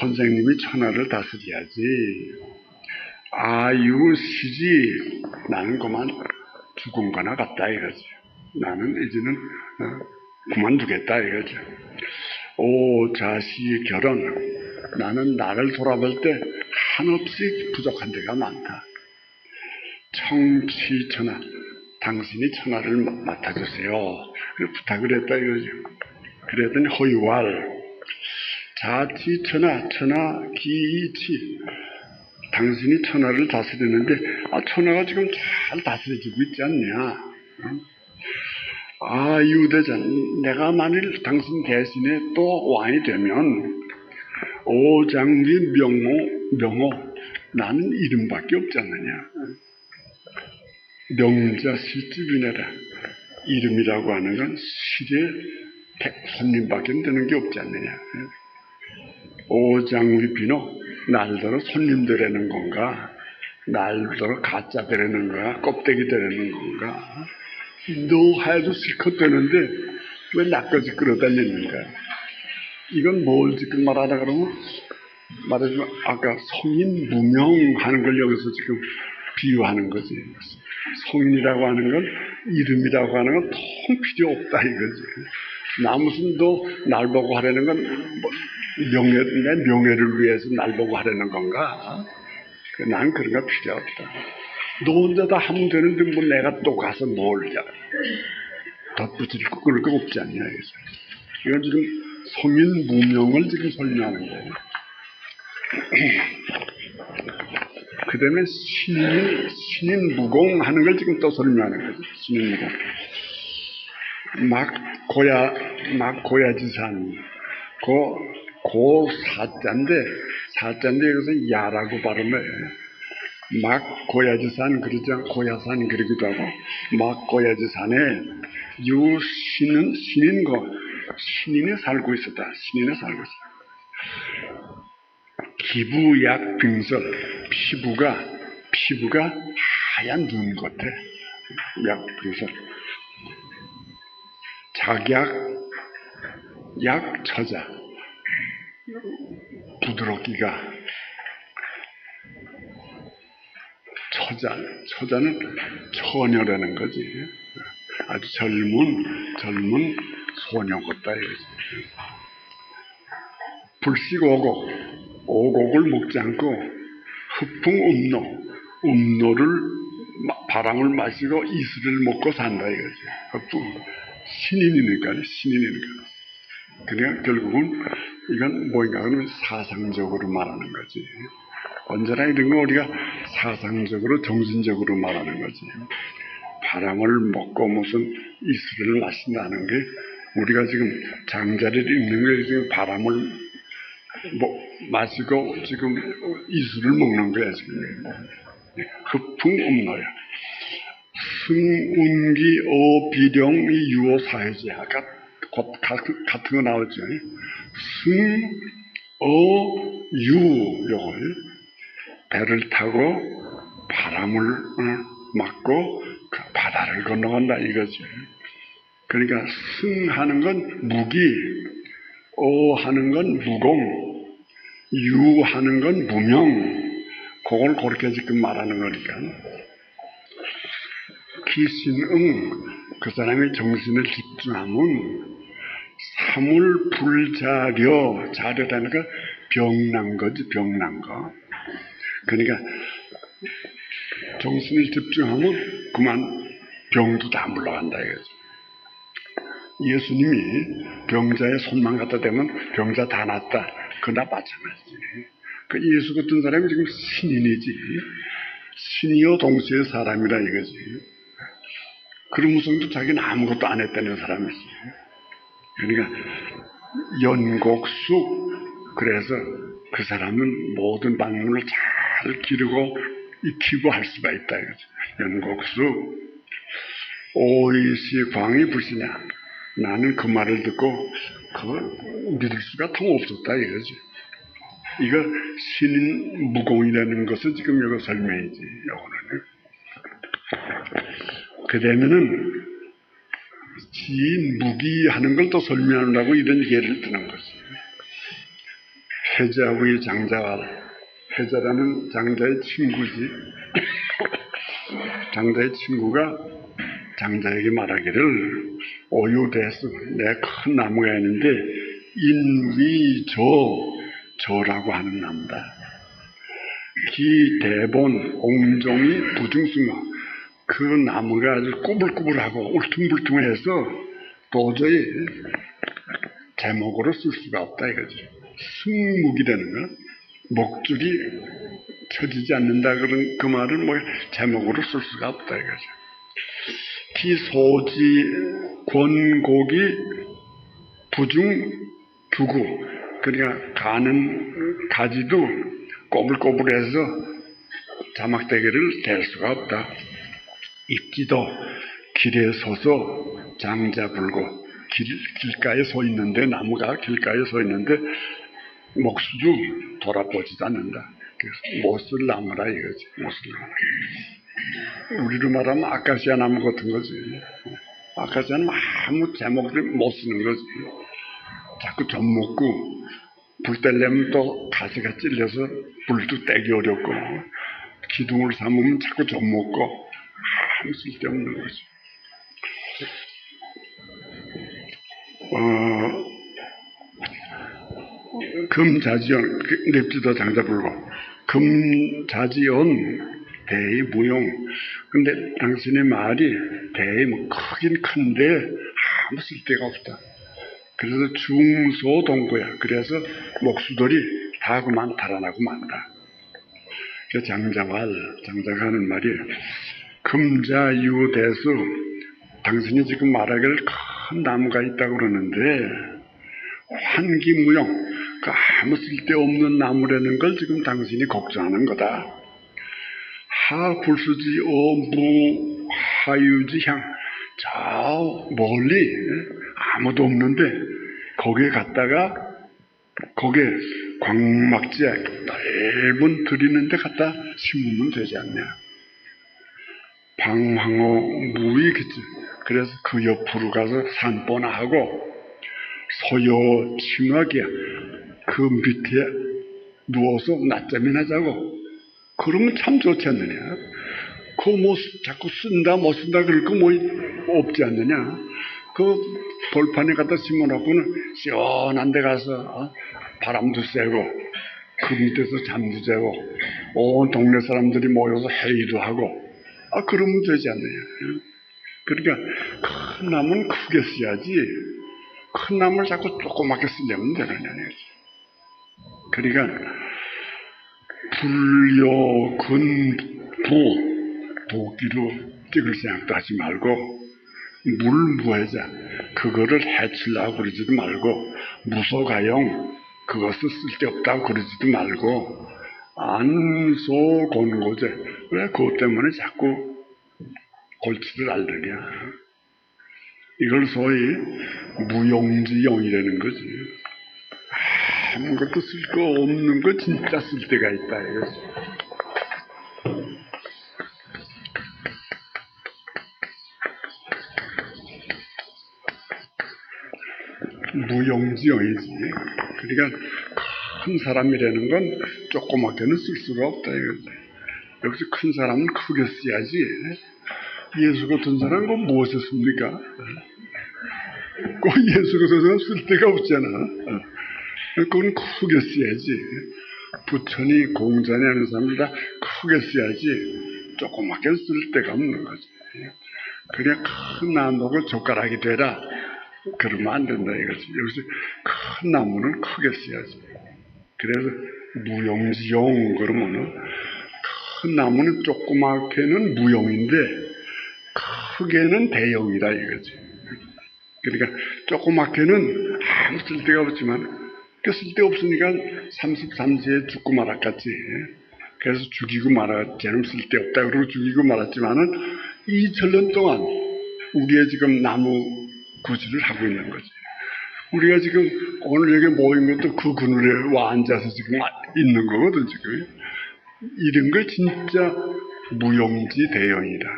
선생님이 천하를 다스려야지. 아유시지 나는 그만 죽은 거나 같다 이거지. 나는 이제는 그만두겠다 이거지. 오자시 결혼 나는 나를 돌아볼 때 한없이 부족한 데가 많다. 청치천하 당신이 천하를 맡아주세요. 부탁을 했다 이거죠. 그랬더니 허유할 자치천하 천하기치 당신이 천하를 다스리는데 천하가 지금 잘 다스려지고 있지 않냐. 유대전 내가 만일 당신 대신에 또 왕이 되면 오장기 명호 나는 이름밖에 없지 않느냐. 명자 시집이네라. 이름이라고 하는 건 실에 손님밖에 되는 게 없지 않느냐. 오장기 비노 날더러 손님들에는 건가. 날도 가짜 되려는 거야? 껍데기 되려는 건가? 너 해도 실컷 되는데 왜 나까지 끌어다니는 거야? 이건 뭘 지금 말하다 그러면 말하자면 아까 성인 무명하는 걸 여기서 지금 비유하는 거지. 성인이라고 하는 건 이름이라고 하는 건 통 필요 없다 이거지. 나 무슨 너 날 보고 하려는 건 뭐 내 명예를 위해서 날 보고 하려는 건가? 난 그런 거 필요 없다. 너 혼자 다 하면 되는데 뭐 내가 또 가서 뭘 덧붙일 거 그럴 거 없지 않냐 이거죠. 이건 지금 성인 무명을 지금 설명하는 거예요. 그 다음에 신인 무공하는 걸 지금 또 설명하는 거죠. 신인 무공. 막 고야지산. 고 사자인데 여기서 야라고 발음해. 막 고야지산 그러지 않고 고야산 그러기도 하고 막 고야지산에 신인이 살고 있었다. 신인이 살고 있었다. 기부약 빙설 피부가 하얀 눈 같아. 약 빙설 약 처자 부드럽기가 처자는 처녀라는 거지. 아주 젊은 소녀 같다 이거지. 오곡을 먹지 않고 흑풍 음노를 바람을 마시고 이슬을 먹고 산다 이거지. 흑풍 신인이니까. 그러니까 결국은 이건 뭐인가 하면 사상적으로 말하는 거지. 언제나 이런 거 우리가 사상적으로 정신적으로 말하는 거지. 바람을 먹고 무슨 이슬을 마신다는 게 우리가 지금 장자를 읽는 게 지금 바람을 마시고 지금 이슬을 먹는 거야 지금. 흑풍음노야. 승운기 어비령이 유어사회지. 아까 같은 거 나오죠. 승어유 요걸 배를 타고 바람을 맞고 바다를 건너간다 이거죠. 그러니까 승하는 건 무기, 어하는 건 무공, 유하는 건 무명. 그걸 그렇게 지금 말하는 거니까. 기신응 그 사람의 정신을 집중하면 자려라는 거 병난 거지. 그러니까 정신을 집중하면 그만 병도 다 물러간다 이거죠. 예수님이 병자의 손만 갖다 대면 병자 다 낫다. 그나 마찬가지지. 그 예수 같은 사람이 지금 신인이지. 신이요 동시에 사람이라 이거지. 그러면서도 자기는 아무것도 안 했다는 사람이지. 그러니까 연곡숙 그래서 그 사람은 모든 방문을 잘 기르고 익히고 할 수가 있다 이거지. 연곡숙 오이시 광이 불시냐. 나는 그 말을 듣고 그걸 믿을 수가 통 없었다 이거지. 이거 신인 무공이라는 것을 지금 여기 설명이지. 요거는. 그 다음에는 지인 무기하는 걸 또 설명하려고 이런 예를 드는 거지. 회자의 장자와 회자라는 장자의 친구지. 장자의 친구가 장자에게 말하기를 오유대수 내 큰 나무가 있는데 인위조라고 하는 나무다. 기대본 옹종이 부중숭어 그 나무가 아주 꾸불꾸불하고 울퉁불퉁해서 도저히 제목으로 쓸 수가 없다 이거지. 승묵이라는 거 목줄이 쳐지지 않는다 그런 그 말은 뭐 제목으로 쓸 수가 없다 이거죠. 기소지 권곡이 부중 두구 그러니까 가는 가지도 꼬불꼬불해서 자막대기를 댈 수가 없다. 입지도 길에 서서 장자 불고 길가에 서 있는데 나무가 길가에 서 있는데 목수도 돌아보지도 않는다. 못쓸 나무라 이거지. 못쓸 나무. 우리로 말하면 아카시아 나무 같은 거지. 아카시아는 아무 제목도 못 쓰는 거지. 자꾸 젖 먹고 불 떼려면 또 가시가 찔려서 불도 떼기 어렵고 기둥을 삼으면 자꾸 젖 먹고 아무 쓸데없는 거지. 금자지연 냅지도 장자불고 금자지연 대의 무용. 근데 당신의 말이 대의 뭐 크긴 큰데 아무 쓸데가 없다. 그래서 중소동고야. 그래서 목수들이 다 그만 달아나고 만다. 그래서 장자하는 말이 금자유대수. 당신이 지금 말하기를 큰 나무가 있다고 그러는데 환기무용, 그 아무 쓸데없는 나무라는 걸 지금 당신이 걱정하는 거다. 하불수지 어무 하유지향, 저 멀리 아무도 없는데 거기에 갔다가 거기에 광막지에 넓은 들 있는데 갖다 심으면 되지 않냐. 방황호 무익이지. 그래서 그 옆으로 가서 산보나 하고 소요 칭하기야. 그 밑에 누워서 낮잠이나 자고 그러면 참 좋지 않느냐. 그거 뭐 자꾸 쓴다 못 쓴다 그럴 거 뭐 없지 않느냐. 그 벌판에 갖다 심어놓고는 시원한 데 가서 바람도 쐬고 그 밑에서 잠도 자고 온 동네 사람들이 모여서 회의도 하고 그러면 되지 않느냐. 그러니까 큰 나무는 크게 써야지 큰 나무를 자꾸 조그맣게 쓰려면 되느냐. 그러니까 불려근부 도끼로 찍을 생각도 하지 말고 물무해자 그거를 해치려고 그러지도 말고 무소가용 그것을 쓸데없다고 그러지도 말고 안소곤고제 왜 그것 때문에 자꾸 골치를 앓느냐. 이걸 소위 무용지용이라는 거지. 아무것도 쓸 거 없는 거 진짜 쓸 데가 있다 이거지. 무용지용이지. 그러니까 큰 사람이라는 건 조그맣게는 쓸 수가 없다 이거지. 역시 큰 사람은 크게 써야지. 예수 같은 사람은 그 무엇에 씁니까? 그 예수 같은 사람 쓸 데가 없잖아. 그건 크게 써야지. 부처니 공자니 하는 사람들 다 크게 써야지. 조그맣게 쓸 데가 없는 거지. 그냥 큰 나무가 젓가락이 되라. 그러면 안 된다 이거지. 여기서 큰 나무는 크게 써야지. 그래서 무용지용 그러면은 큰 나무는 조그맣게는 무용인데 크게는 대용이다 이거지. 그러니까 조그맣게는 아무 쓸데가 없지만 그 쓸데없으니까 33세에 죽고 말았겠지. 그래서 죽이고 말았지는 쓸데없다 그러고 죽이고 말았지만은 2000년 동안 우리의 지금 나무 구지를 하고 있는 거지. 우리가 지금 오늘 여기 모인 것도 그 그늘에 와 앉아서 지금 있는 거거든 지금. 이런 거 진짜 무용지 대용이다.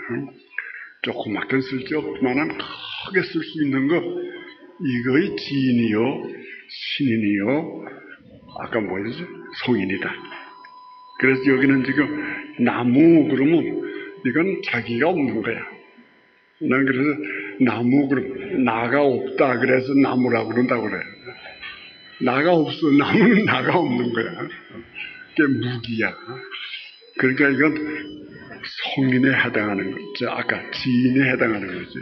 조그맣게 쓸데없지만 크게 쓸 수 있는 거 이거의 지인이요 신인이요 아까 뭐였지? 성인이다. 그래서 여기는 지금 나무 그러면 이건 자기가 없는 거야. 난 그래서 나무 그럼 나가 없다 그래서 나무라고 그런다고 그래. 나가 없어. 나무는 나가 없는 거야. 그게 무기야. 그러니까 이건 성인에 해당하는 거죠. 아까 지인에 해당하는 거지.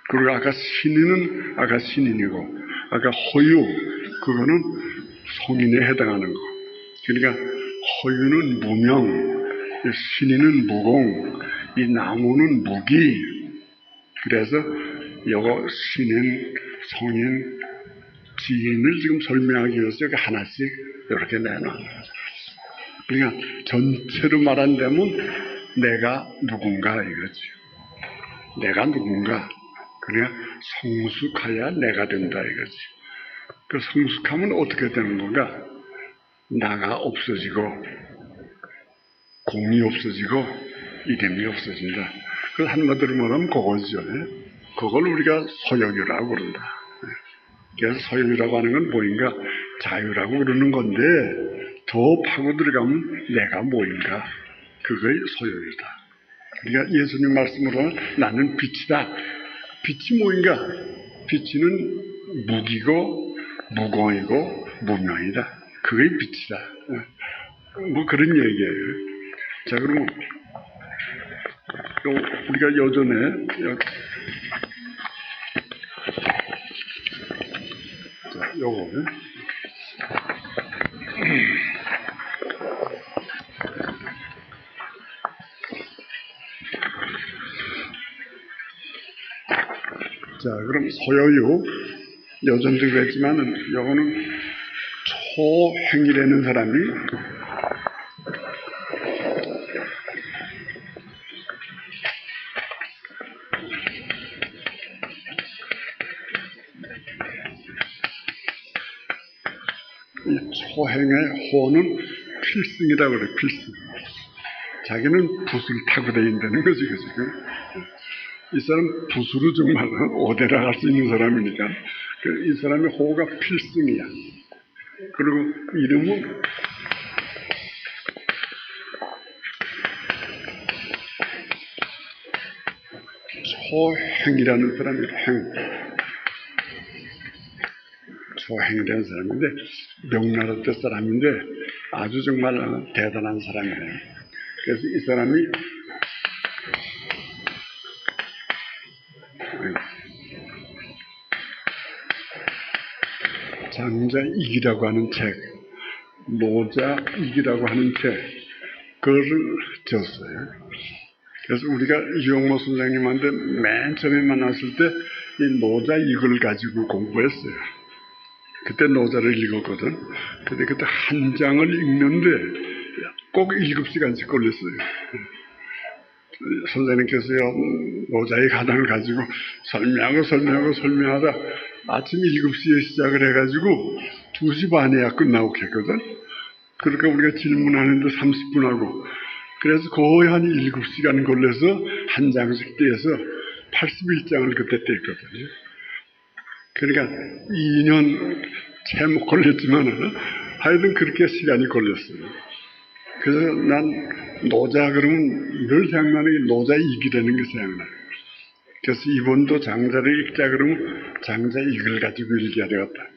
그리고 아까 신인은 아까 신인이고 아까 허유 그거는 성인에 해당하는 거. 그러니까 허유는 무명, 신인은 무공, 이 나무는 무기. 그래서 요거 신인, 성인, 지인을 지금 설명하기 위해서 여기 하나씩 이렇게 내놔. 그러니까 전체로 말한다면 내가 누군가 이거지. 내가 누군가. 그러니까 성숙해야 내가 된다 이거지. 그 성숙하면 어떻게 되는 건가? 나가 없어지고 공이 없어지고 이름이 없어진다. 그 한마디로 말하면 그거죠. 그걸 우리가 소유라고 그런다. 그래서 소유라고 하는 건 뭐인가? 자유라고 그러는 건데 더 파고 들어가면 내가 뭐인가? 그거의 소유이다. 그러니까 예수님 말씀으로 나는 빛이다. 빛이 뭐인가? 빛은 무기고 무공이고 무명이다. 그게 빛이다. 뭐 그런 얘기예요. 자, 그러면 우리가 요전에 자, 요거 자, 그럼 소유유 요전도 그랬지만은 요거는 초행이라는 사람이 이 초행의 호는 필승이라고 그래. 필승. 자기는 붓을 타고 다닌다는 거지, 그지? 이 사람 붓으로 정말 오대라 갈 수 있는 사람이니까 이 사람의 호가 필승이야. 그리고 이름은 초행이라는 사람이 행. 초행이라는 사람인데 명나라 때 사람인데 아주 정말 대단한 사람이에요. 그래서 이 사람이 장자익이라고 하는 책, 노자익이라고 하는 책, 그거를 졌어요. 그래서 우리가 이용모 선생님한테 맨 처음에 만났을 때 이 노자익을 가지고 공부했어요. 그때 노자를 읽었거든. 근데 그때 한 장을 읽는데 꼭 7시간씩 걸렸어요. 선생님께서요, 노자익 하나를 가지고 설명하다 아침 7시에 시작을 해가지고 2시 반에야 끝나고 했거든. 그러니까 우리가 질문하는데 30분 하고, 그래서 거의 한 7시간 걸려서 한 장씩 떼서 81장을 그때 뗐거든요. 그러니까 2년 채 못 걸렸지만 하여튼 그렇게 시간이 걸렸어요. 그래서 난 노자 그러면 늘 생각나는 게 노자익이라는 게 생각나요. 그래서 이번도 장자를 읽자 그러면 장자익을 가지고 읽어야 되겠다.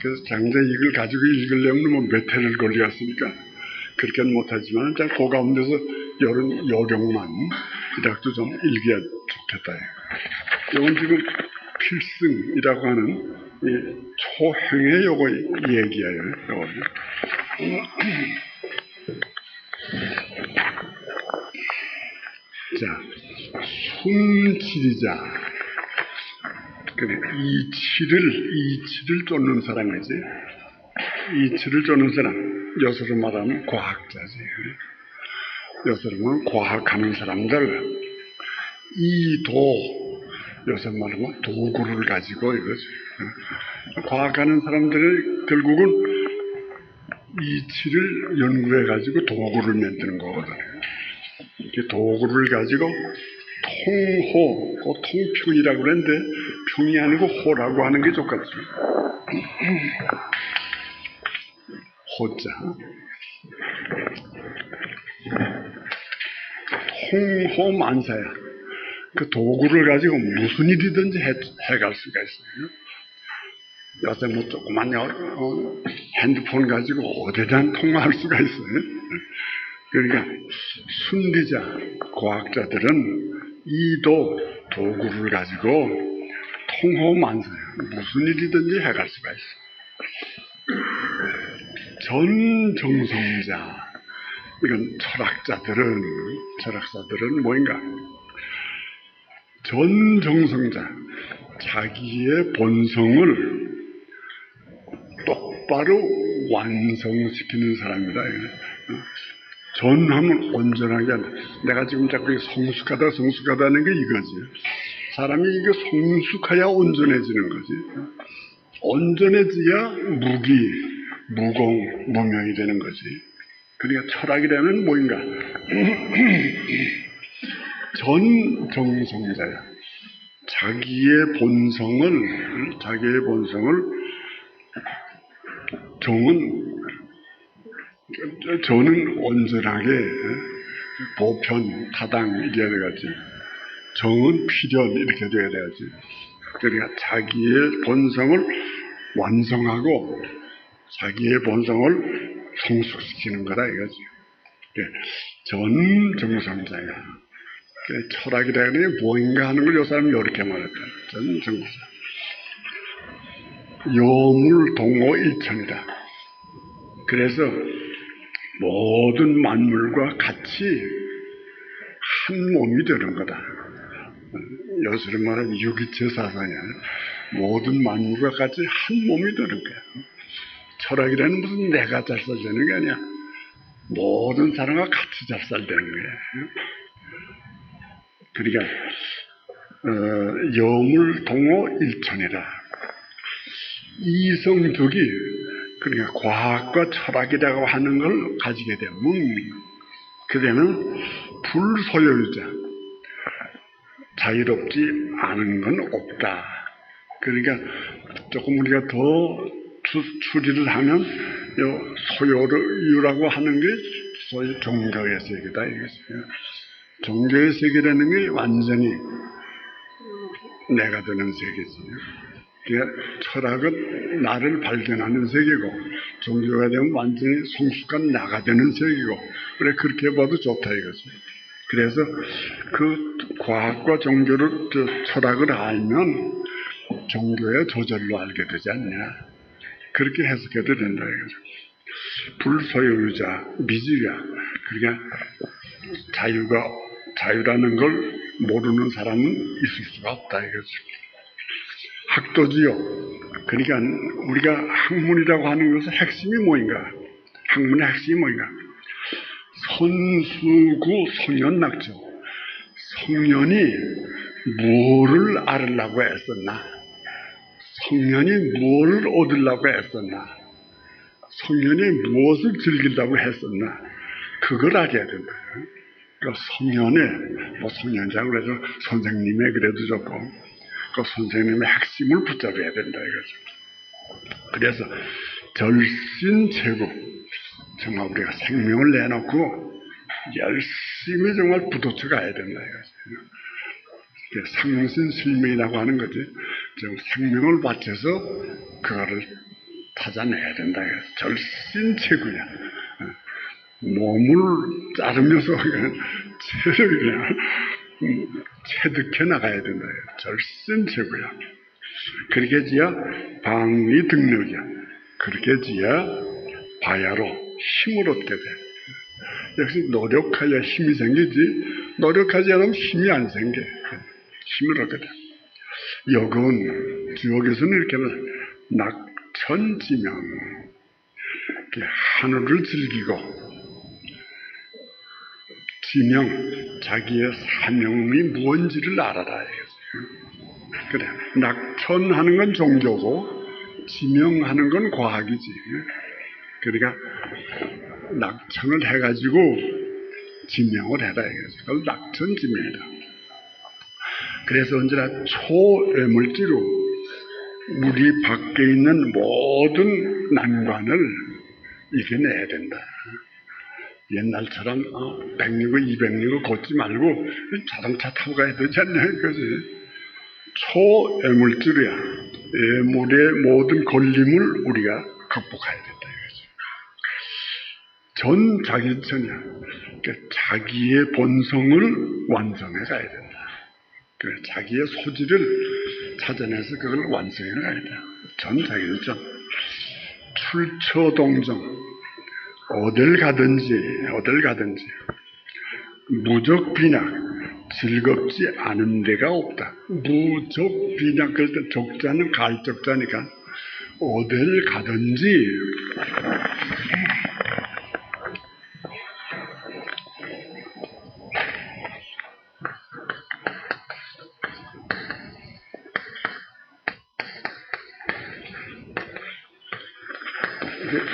그래서 장자익을 가지고 읽으려면 뭐 몇 해를 걸리겠으니까 그렇게는 못하지만 그 가운데서 이런 요령만 이라도 좀 읽어야 좋겠다. 이건 지금 필승이라고 하는 이 초행의 요거 얘기예요. 요거는. 자, 숨치리자. 그래, 이치를 쫓는 사람이지. 이치를 쫓는 사람. 여서로 말하면 과학자지. 여서로 과학하는 사람들. 이도, 여서 말하면 도구를 가지고 이거지. 과학하는 사람들이 결국은 이치를 연구해가지고 도구를 만드는 거거든요. 이렇게 도구를 가지고 통호, 그 통평이라고 그랬는데 평이 아니고 호라고 하는 게 좋겠죠. 호자. 통호만사야. 그 도구를 가지고 무슨 일이든지 해갈 수가 있어요. 요새 뭐 조그만 핸드폰 가지고 어디든 통화할 수가 있어요. 그러니까 순리자, 과학자들은 이도 도구를 가지고 통호만사야. 무슨 일이든지 해갈 수가 있어. 전정성자. 이건 철학자들은 뭐인가? 전정성자. 자기의 본성을 똑바로 완성시키는 사람이다. 전하면 온전하게 한다. 내가 지금 자꾸 성숙하다는 게 이거지. 사람이 이게 성숙해야 온전해지는 거지. 온전해져야 무기, 무공, 무명이 되는 거지. 그러니까 철학이라면 뭐인가? 전 정성자야. 자기의 본성을 저는 온전하게 보편, 타당 이래야 되겠지. 정은 필연 이렇게 돼야 되겠지. 그러니까 자기의 본성을 완성하고 자기의 본성을 성숙시키는 거다 이거지. 전 정성자야. 철학이라는 게 뭐인가 하는 걸 요 사람이 이렇게 말했다. 전 정성자. 요물동호일천이다. 그래서 모든 만물과 같이 한 몸이 되는 거다. 요새로 말하는 유기체 사상이야. 모든 만물과 같이 한 몸이 되는 거야. 철학이라는 무슨 내가 잘 살되는 게 아니야. 모든 사람과 같이 잘 살되는 거야. 그러니까 여물동호일천이라. 이성적이 그러니까 과학과 철학이라고 하는 걸 가지게 되면 그대는 불소유자, 자유롭지 않은 건 없다. 그러니까 조금 우리가 더 추리를 하면 소유라고 하는 게 소위 종교의 세계다 이것이에요. 종교의 세계라는 게 완전히 내가 되는 세계지. 그러니까 철학은 나를 발견하는 세계고 종교가 되면 완전히 성숙한 나가 되는 세계고 그래 그렇게 봐도 좋다 이거지. 그래서 그 과학과 종교를 철학을 알면 종교의 조절로 알게 되지 않냐. 그렇게 해석해도 된다 이거죠. 불소유자, 미지야. 그러니까 자유라는 걸 모르는 사람은 있을 수가 없다 이거죠. 학도지요. 그러니까 우리가 학문이라고 하는 것의 핵심이 뭐인가? 학문의 핵심이 뭐인가? 선수구 성현낙죠. 성년이 뭐를 알으려고 애썼나? 성년이 뭐를 얻으려고 애썼나? 성년이 무엇을 즐기려고 했었나? 그걸 알아야 된다. 그러니까 성년에 성년자고 해서 선생님의 그래도 좋고 그 선생님의 핵심을 붙잡아야 된다 이거죠. 그래서 절신체국 정말 우리가 생명을 내놓고 열심히 정말 부도쳐 가야 된다 이거죠. 상신실명이라고 하는 거지. 생명을 바쳐서 그거를 찾아내야 된다 이거죠. 절신체국이야. 몸을 자르면서 체를 그냥 체득해 나가야 된다. 절신체구야. 그렇게 지야 방위 등력이야. 그렇게 지야 바야로 힘을 얻게 돼. 역시 노력하야 힘이 생기지 노력하지 않으면 힘이 안 생겨. 힘을 얻게 돼. 역은 주역에서는 이렇게 낙천지명 하늘을 즐기고 지명, 자기의 사명이 무언지를 알아라. 그래, 낙천하는 건 종교고 지명하는 건 과학이지. 그러니까 낙천을 해가지고 지명을 해라. 그걸 낙천지명이다. 그래서 언제나 초애물지로 우리 밖에 있는 모든 난관을 이겨내야 된다. 옛날처럼 100리고 200리고 걷지 말고 자동차 타고 가야 되지 않냐 이거지. 초애물질이야. 애물의 모든 걸림을 우리가 극복해야 된다 이거지. 전 자기천이야. 그러니까 자기의 본성을 완성해 가야 된다. 그러니까 자기의 소질을 찾아내서 그걸 완성해 가야 된다. 전 자기천. 출처동정. 어딜 가든지 무적 비낙 즐겁지 않은 데가 없다. 무적 비낙 그럴 때 적자는 갈적자니까 어딜 가든지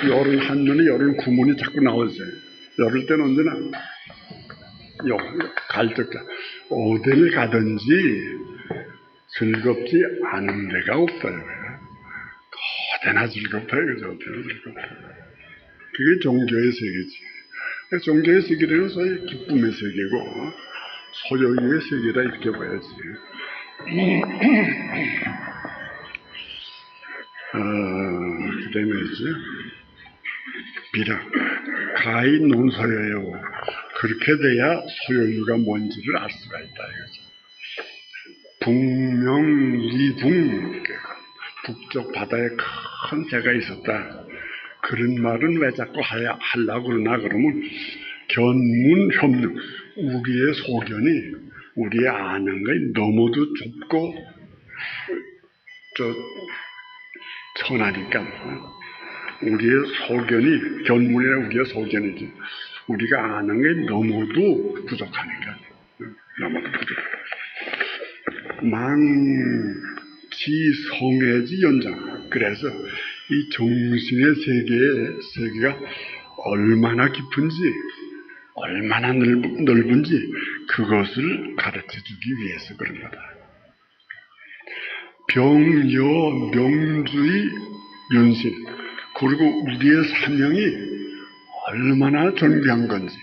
요런 한눈에 요런 구문이 자꾸 나오세요. 이럴 때는 언제나 갈등자 어딜 가든지 즐겁지 않은 데가 없어요. 어디나 즐겁다 이거죠. 어디나 즐겁다. 그게 종교의 세계지. 종교의 세계는 소위 기쁨의 세계고 소유의 세계다 이렇게 봐야지. 그 다음에 이제 비락 가히 논소여요. 그렇게 돼야 소유가 뭔지를 알 수가 있다 이거죠. 북명이붕 북쪽 바다에 큰 새가 있었다. 그런 말은 왜 자꾸 하려고 그러나 그러면 견문협력 우리의 소견이 우리의 아는 게 너무도 좁고 천하니까 우리의 소견이 견문이라 우리의 소견이지 우리가 아는 게 너무도 부족하니까 너무도 부족해. 망지성애지 연장. 그래서 이 정신의 세계가 얼마나 깊은지 얼마나 넓은지 그것을 가르쳐주기 위해서 그런 거다. 병여 명주의 윤신 그리고 우리의 사명이 얼마나 존귀한 건지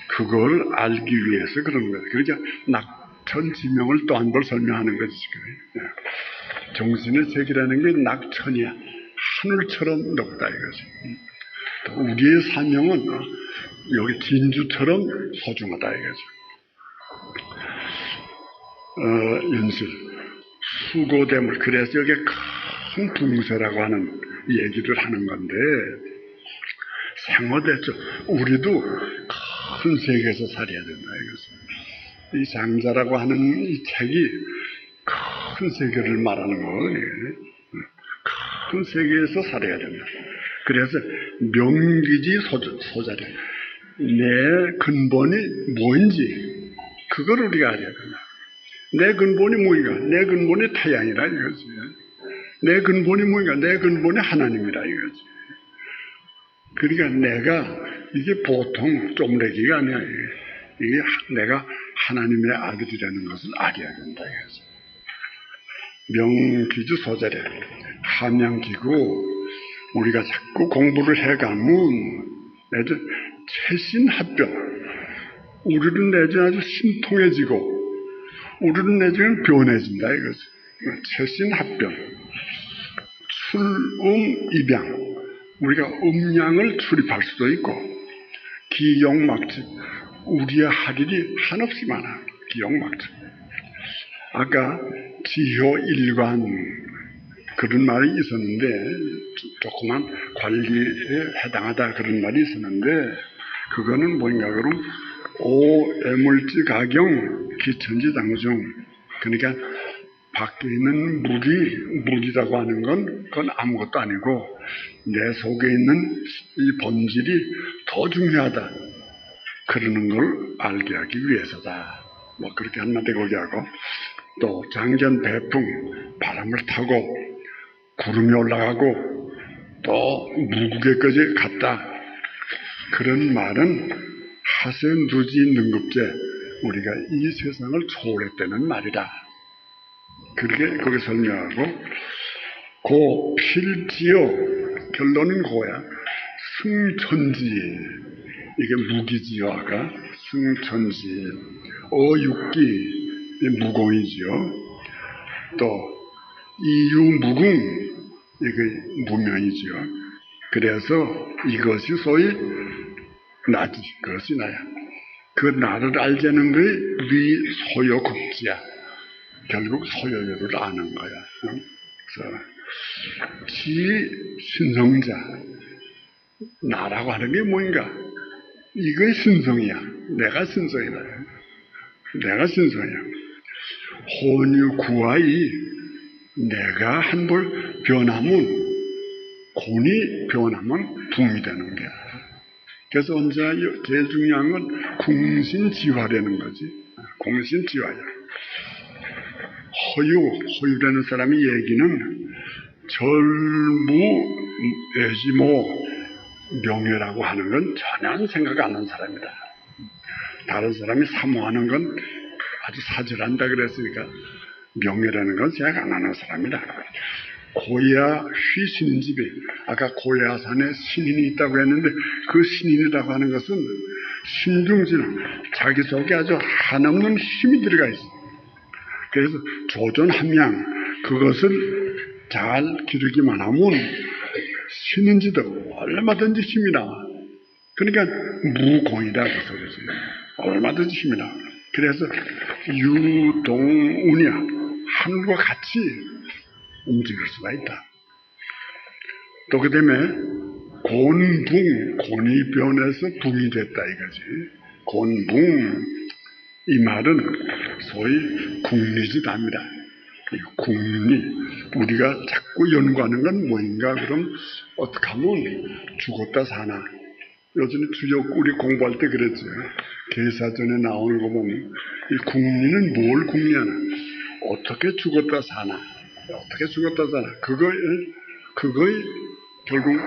그걸 알기 위해서 그런 거다. 그러니까 낙천지명을 또 한 번 설명하는 거지 지금. 정신의 세계라는 게 낙천이야. 하늘처럼 높다 이거지. 우리의 사명은 여기 진주처럼 소중하다 이거죠. 연실 수고대물 그래서 여기 큰 붕세라고 하는 얘기를 하는 건데 생어대죠. 우리도 큰 세계에서 살아야 된다 이거죠. 이 장자라고 하는 이 책이 큰 세계를 말하는 거예요. 큰 세계에서 살아야 된다. 그래서 명기지 소자리 내 근본이 뭔지 그걸 우리가 알아야 된다. 내 근본이 뭐인가? 내 근본이 태양이라 이거지. 내 근본이 뭐인가? 내 근본이 하나님이라 이거지. 그러니까 내가 이게 보통 쪼무레기가 아니야. 이게 내가 하나님의 아들이라는 것을 알아야 된다 이거지. 명기주 소자리 함양기고 우리가 자꾸 공부를 해가면 내주 최신합변 우리는 내주 아주 신통해지고 우리는 내주는 변해진다 이거지. 최신합변 출음입양 우리가 음양을 출입할 수도 있고 기용막측 우리의 할 일이 한없이 많아. 기용막측 아까 지효일관 그런 말이 있었는데 조그만 관리에 해당하다 그런 말이 있었는데 그거는 뭐인가 그럼 오애물지 가경 기천지 당중 그러니까 밖에 있는 물이라고 하는 건 그건 아무것도 아니고 내 속에 있는 이 본질이 더 중요하다 그러는 걸 알게 하기 위해서다. 뭐 그렇게 한마디 거기 하고 또 장전 배풍 바람을 타고 구름이 올라가고 또 무국에까지 갔다. 그런 말은 하세 누지 능급제 우리가 이 세상을 초월했다는 말이다. 그렇게 거기 설명하고 고 필지요 결론은 고야 승천지 이게 무기지요 아까 승천지 어육기 무공이지요. 또 이유무궁 이게 무명이지요. 그래서 이것이 소위 나지. 그것이 나야. 그 나를 알자는 게 네 소요국지야. 결국 소요를 아는 거야. 그래서 지신성자 나라고 하는 게 뭔가 이거 신성이야. 내가 신성이다. 내가 신성이야. 혼유구하이 내가 한번 변하면 곤이 변하면 붕이 되는 거야. 그래서 언제나 제일 중요한 건 궁신지화라는 거지. 궁신지화야. 허유라는 사람의 얘기는 절무 애지모 명예라고 하는 건 전혀 생각 안 하는 사람이다. 다른 사람이 사모하는 건 아주 사절한다 그랬으니까 명예라는 건 생각 안 하는 사람이다. 고야 휘신집에 아까 고야산에 신인이 있다고 했는데 그 신인이라고 하는 것은 신중지능 자기 속에 아주 한없는 힘이 들어가 있어. 그래서 조존함양 그것을 잘 기르기만 하면 신인지도 얼마든지 힘이 나와. 그러니까 무공이다 그 소리지. 얼마든지 힘이 나와. 그래서 유동운이야 하늘과 같이 움직일 수가 있다. 또 그 다음에 곤붕, 곤이 변해서 붕이 됐다 이거지. 곤붕 이 말은 소위 궁리지답니다. 궁리 우리가 자꾸 연구하는 건 뭐인가 그럼 어떻게 하면 죽었다 사나. 요즘에 주역 우리 공부할 때 그랬죠. 계사전에 나오는 거 보면 이 궁리는 뭘 궁리하나 어떻게 죽었다 사나 어떻게 죽었다 사나 그거의 결국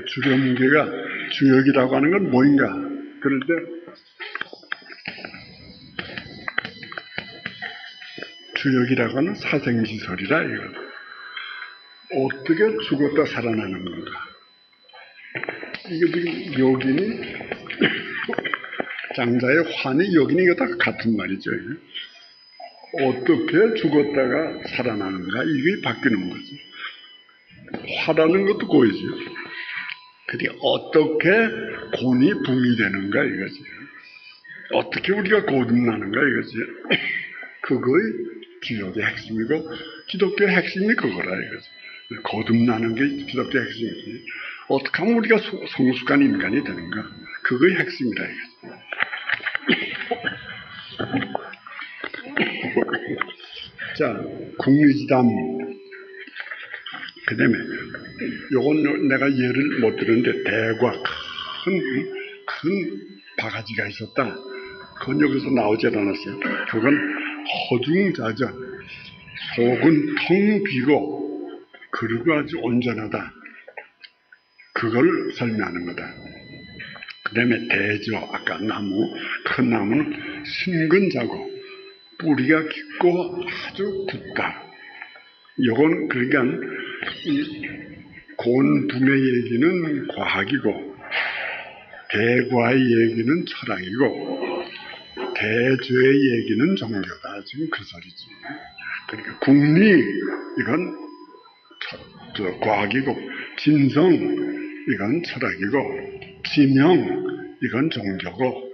주경계가 주역이라고 하는 건 뭐인가 그럴 때 주역이라고 하는 사생지설이라 이거 어떻게 죽었다 살아나는 건가 이게 지금 여기니 장자의 환이 여기니 이거 다 같은 말이죠. 어떻게 죽었다가 살아나는가 이게 바뀌는 거지. 화라는 것도 고이죠. 근데 어떻게 곤이 붕이 되는가 이거지. 어떻게 우리가 거듭나는가 이거지. 그거의 기독의 핵심이고 기독교의 핵심이 그거라 이거지. 거듭나는 게 기독교의 핵심이지. 어떻게 하면 우리가 성숙한 인간이 되는가 그거의 핵심이라 이거지. 자, 궁리지담. 그 다음에, 요건 내가 예를 못 들었는데, 대과, 큰 바가지가 있었다. 그건 여기서 나오지 않았어요. 그건 허중자전, 속은 텅 비고, 그리고 아주 온전하다. 그걸 설명하는 거다. 그 다음에 대저, 아까 나무, 큰 나무는 신근자고, 뿌리가 깊고 아주 굳다. 이건 그러니까 이 곤붕의 얘기는 과학이고 대과의 얘기는 철학이고 대죄의 얘기는 종교다. 지금 그 소리지. 그러니까 궁리 이건 과학이고 진성 이건 철학이고 지명 이건 종교고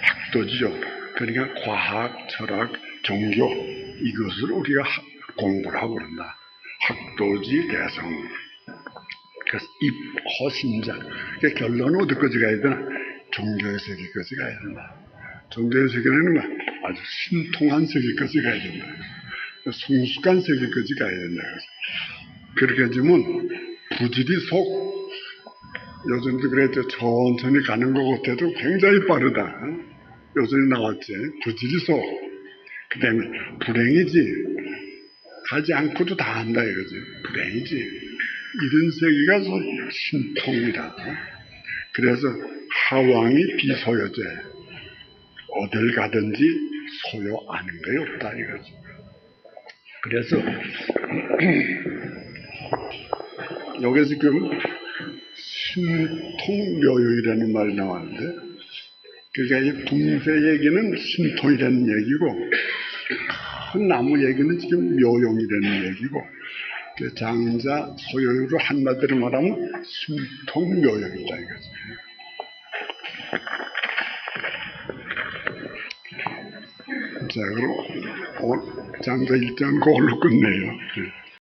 학도지요. 그러니까 과학, 철학, 종교 이것을 우리가 공부를 하고 그런다. 학도지 대성. 그래서 입허신자. 그러니까 결론은 어디까지 가야 되나? 종교의 세계까지 가야 된다. 종교의 세계는 아주 신통한 세계까지 가야 된다. 성숙한 세계까지 가야 된다. 그렇게 되면 부지리 속 요즘도 그랬죠. 천천히 가는 것 같아도 굉장히 빠르다. 요즘에 나왔지. 부지리소. 그 다음에 불행이지. 가지 않고도 다 한다 이거지. 불행이지. 이런 세계가 신통이다. 그래서 하왕이 비소유제. 어딜 가든지 소요 아는 게 없다 이거지. 그래서 여기서 지금 신통묘유이라는 말이 나왔는데 그러니까 이 붕세 얘기는 신통이라는 얘기고 큰 나무 얘기는 지금 묘용이라는 얘기고 장자 소요유로 한마디로 말하면 신통묘용이다 이거지. 자 그럼 장자 1장 그걸로 끝내요.